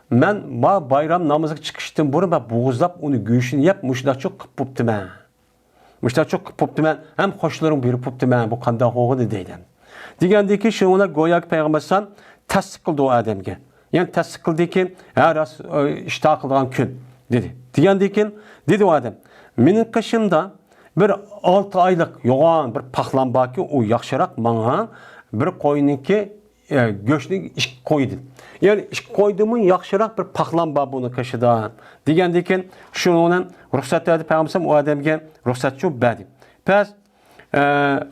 Men bayram namazı çıkıştım burun ben boğuzlap onu göğüşünü yap muşda çok kıpıptım ben. Muşda çok kıpıptım ben. Hem hoşlarım bir kıpıptım ben bu kanda hoğu dediydim. Degandiki şuna goyak peygambersan tasdik kıldı o adamga. Yani tasdik kıldı ki her az iştah kılgan gün dedi. Degandiki dedi o adam. Menin kışımda bir 6 aylık yoğan bir paxlanbaki o yaxşırak bana bir koyunki göçlü iş koydu. Yani iş koyduğumun yaxşırak bir paxlanba bunu kışıda. Degandiki şunun ruhsat verdi peygamberim o adamga ruhsat çok verdi. Pes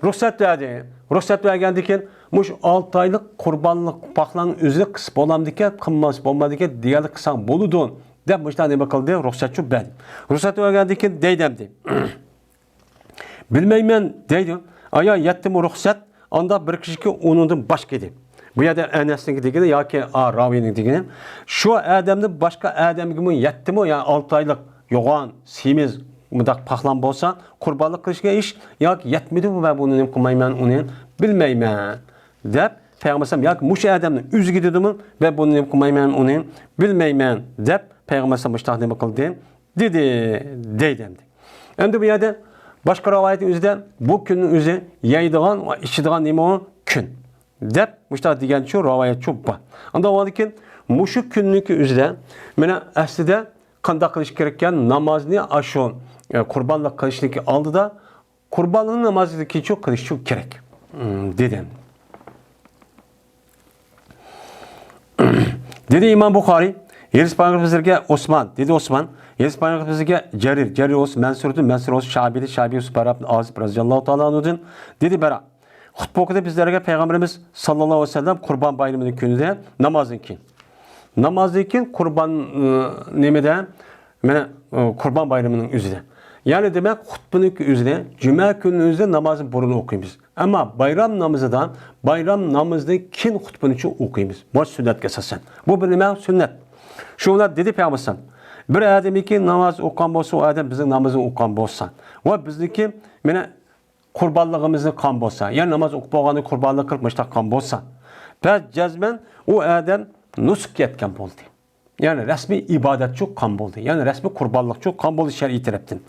ruhsat verdi. Ruhsat vergendiken muş 6 aylık kurbanlık paxlanın özü kısıp olamdiken kımmas olmadıken diğerli kısan boludun. Dep muştan ne bakalım diye ruhsat çok verdi. Ruhsat vergendiken deydemdi. Bilmeymen deydi. Aya yettim o ruhsat. Anda bir kişi ki onundan başka dedi. Bu ya da Enes'in dediğini ya ki Ravi'nin dediğini. Şu adamın başka adam gibi yetti mi? Yani 6 aylık yoğan, simiz, mıdak paxlan bolsa, kurbanlık kılışga iş ya ki yetmedi mi ben bunu kılmayman onu bilmeymen. Dep Peygamberim ya ki muş adamın üzü gidiyordu ve bunu kılmayman onu bilmeymen. Dep Peygamberim müştahdim kıldı. Deydemdi. Endi bu yerde başka rivayetin özüde bu günün özü yaydıgan ve içidigan neymi o? Gün. Dep müştah degan şu rivayet çok var. Anda o ki muşu günlük özüde mene aslida qanday qilish kerakkan namozni aşu kurbanlık kılışniki aldı da kurbanlığın namazı çok kılış çok gerek. Dedim. Dedi İmam Bukhari Yeris Peygamberimize Osman dedi Osman Yeris Peygamberimize Cerir olsun Mansur olsun Şabi olsun Bara Azib radıyallahu ta'ala anh'ın dedi Bara hutbe okudu bizlerge Peygamberimiz sallallahu aleyhi ve sellem kurban bayramının günüde namazın ki. Namazın ki kurban nemede kurban bayramının üzerinde. Yani demek hutbenin üzerinde cuma gününün üzerinde namazın burunu okuyuz. Ama bayram namazda kin hutbenin için okuyuz. Bu sünnet esasen. Bu bir sünnet. Şunlar dedi Peygamber. Bir adam ki namaz okan bolsa o adam bizim namazı okan bolsa. Ve bizdeki kurbanlığımızı kan bolsa. Yani namaz okupanı kurbanlık kılmışta kan bolsa. Ve cezmen o adam nusuk yetken boldu. Yani resmi ibadet çok kan boldu. Yani resmi kurbanlık çok kan boldu şer'i taraftan.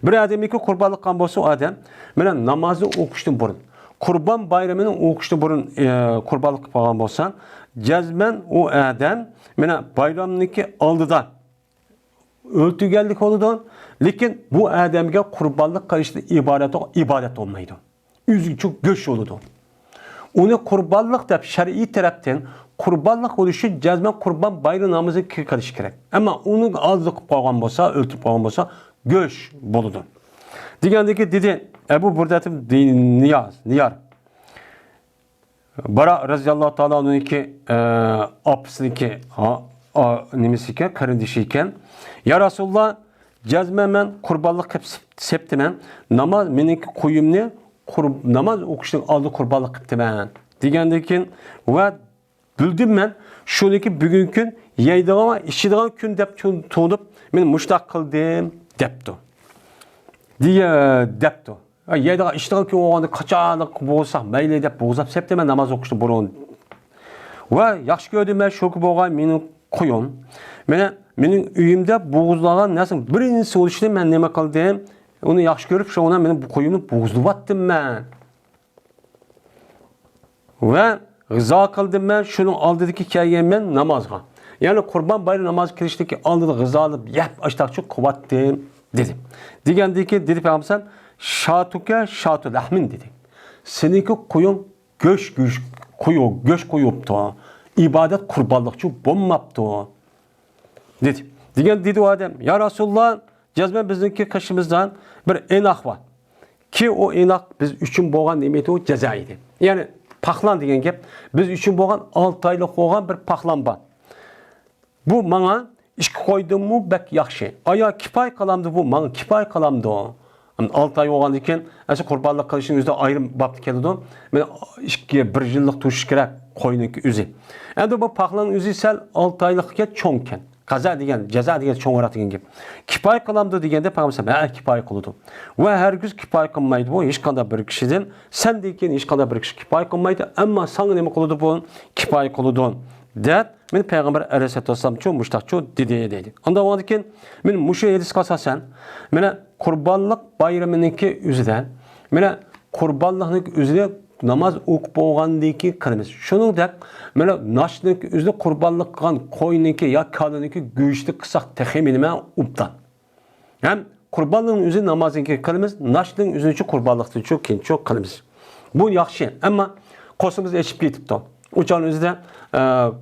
Bir adam ki kurbanlık kan bolsa o adam namazı okuştun burun. Kurban bayramının okuştu burun kurbanlık falan bolsa cezmen o adam bayramniki aldıdan öltügellik oludan lekin bu adamga kurbanlık karıştı ibadet olmaydı. Üzgün çok göç oludu. Onu kurbanlık da şer'i taraftan kurbanlık oluşu cezmen kurban bayram namazı karış gerek. Ama onu azlık koygan bolsa, öltüp koygan bolsa göç boludu. Degandeki dedi Ebu Burdat'ın Niyar. Bara radıyallahu ta'ala onun ki apsınki nimisike karındişiyken ya Resulullah cezmemen kurbanlık septimen namaz meniki kuyumni namaz okuşun aldı kurbanlık kıptimen degandeki ve bildim men şuniki bugünkü yaydıgan işidigan gün dep tuğunup men muştaq kıldım depti. Depti. Yaydıgan işidigan gün oğanı kaçanlık bolsa meyle dep boğuzap septimen namaz okuştu burun. Ve yaxşı gördüm ben şoku boğan menin koyun. Menin üyümde boğuzlagan nasıl birincisi oluştu men neme kıldım. Onu yaxşı görüp şoğuna menin bu koyunu boğuzluvattım ben. Ve gıza kıldım ben şunun aldığındaki kelgen ben namazga. Yani kurban bayramı namaz kılıştaki aldığı gıza alıp yap açtak çok kuvattım dedim. Degandeki dedi Peygamber şatuke şatu lahmin dedi. Seninki koyun göç koyuptu. İbadet kurbanlık çok bommaptı. Dedi. Dedi o adam ya Resulullah cezmen bizdeki kaşımızdan bir enak var. Ki o enak biz üçün boğan nimeti o cezaydı. Yani paxlan degen gep biz üçün boğan 6 aylık boğan bir paxlan var. Bu bana iş koydum mu bek yaxşı. Aya kipay kalamdı bu bana kipay kalamdı o. 6 ay olgan ekan, aşı kurbanlık kılışın özde ayrım babtı keldi. Men işki bir yıllık tuş kerak koyunki özü. Endi bu paxlanın özü sel 6 aylık ke çoğken. Qaza degan, jaza degan cho'ng'aroq degan gap. Kifoya qilamdi deganda payg'ambar ha kifoya qiladi. Va hargiz kifoya qilmaydi bu hech qanday bir kishidan. Sendan keyin hech qanday bir kishi kifoya qilmaydi, ammo senga nima qiladi bu? Kifoya qiladi. Deb men payg'ambar alayhisolatu vasallam chu mushtaqchu dedi. Unda o'dan keyin men mushu hadisga asosan mana qurbonlik bayraminiki o'zidan mana qurbonlikning o'zida namoz o'qib bo'lgandan keyin qilamiz. Shuningdek, mana nashning o'zida qurbonlik qilgan qo'yniki yoki kaliniki go'shtni qilsak texmi nima ubdan. Ham qurbonlikning o'zi namozdan keyin qilamiz, nashning o'zicha qurbonlikdan keyin qilamiz. Bu yaxshi, ammo qo'simiz echib ketibdi. Uçağın özüde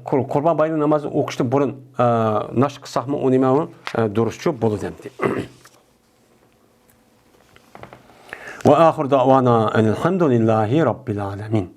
Kurban Bayramı namazı o'qishda burun nash qilsaqmi u nima duruşchu bo'ladi demdi. Va oxir da'vana alhamdulillahi robbil alamin.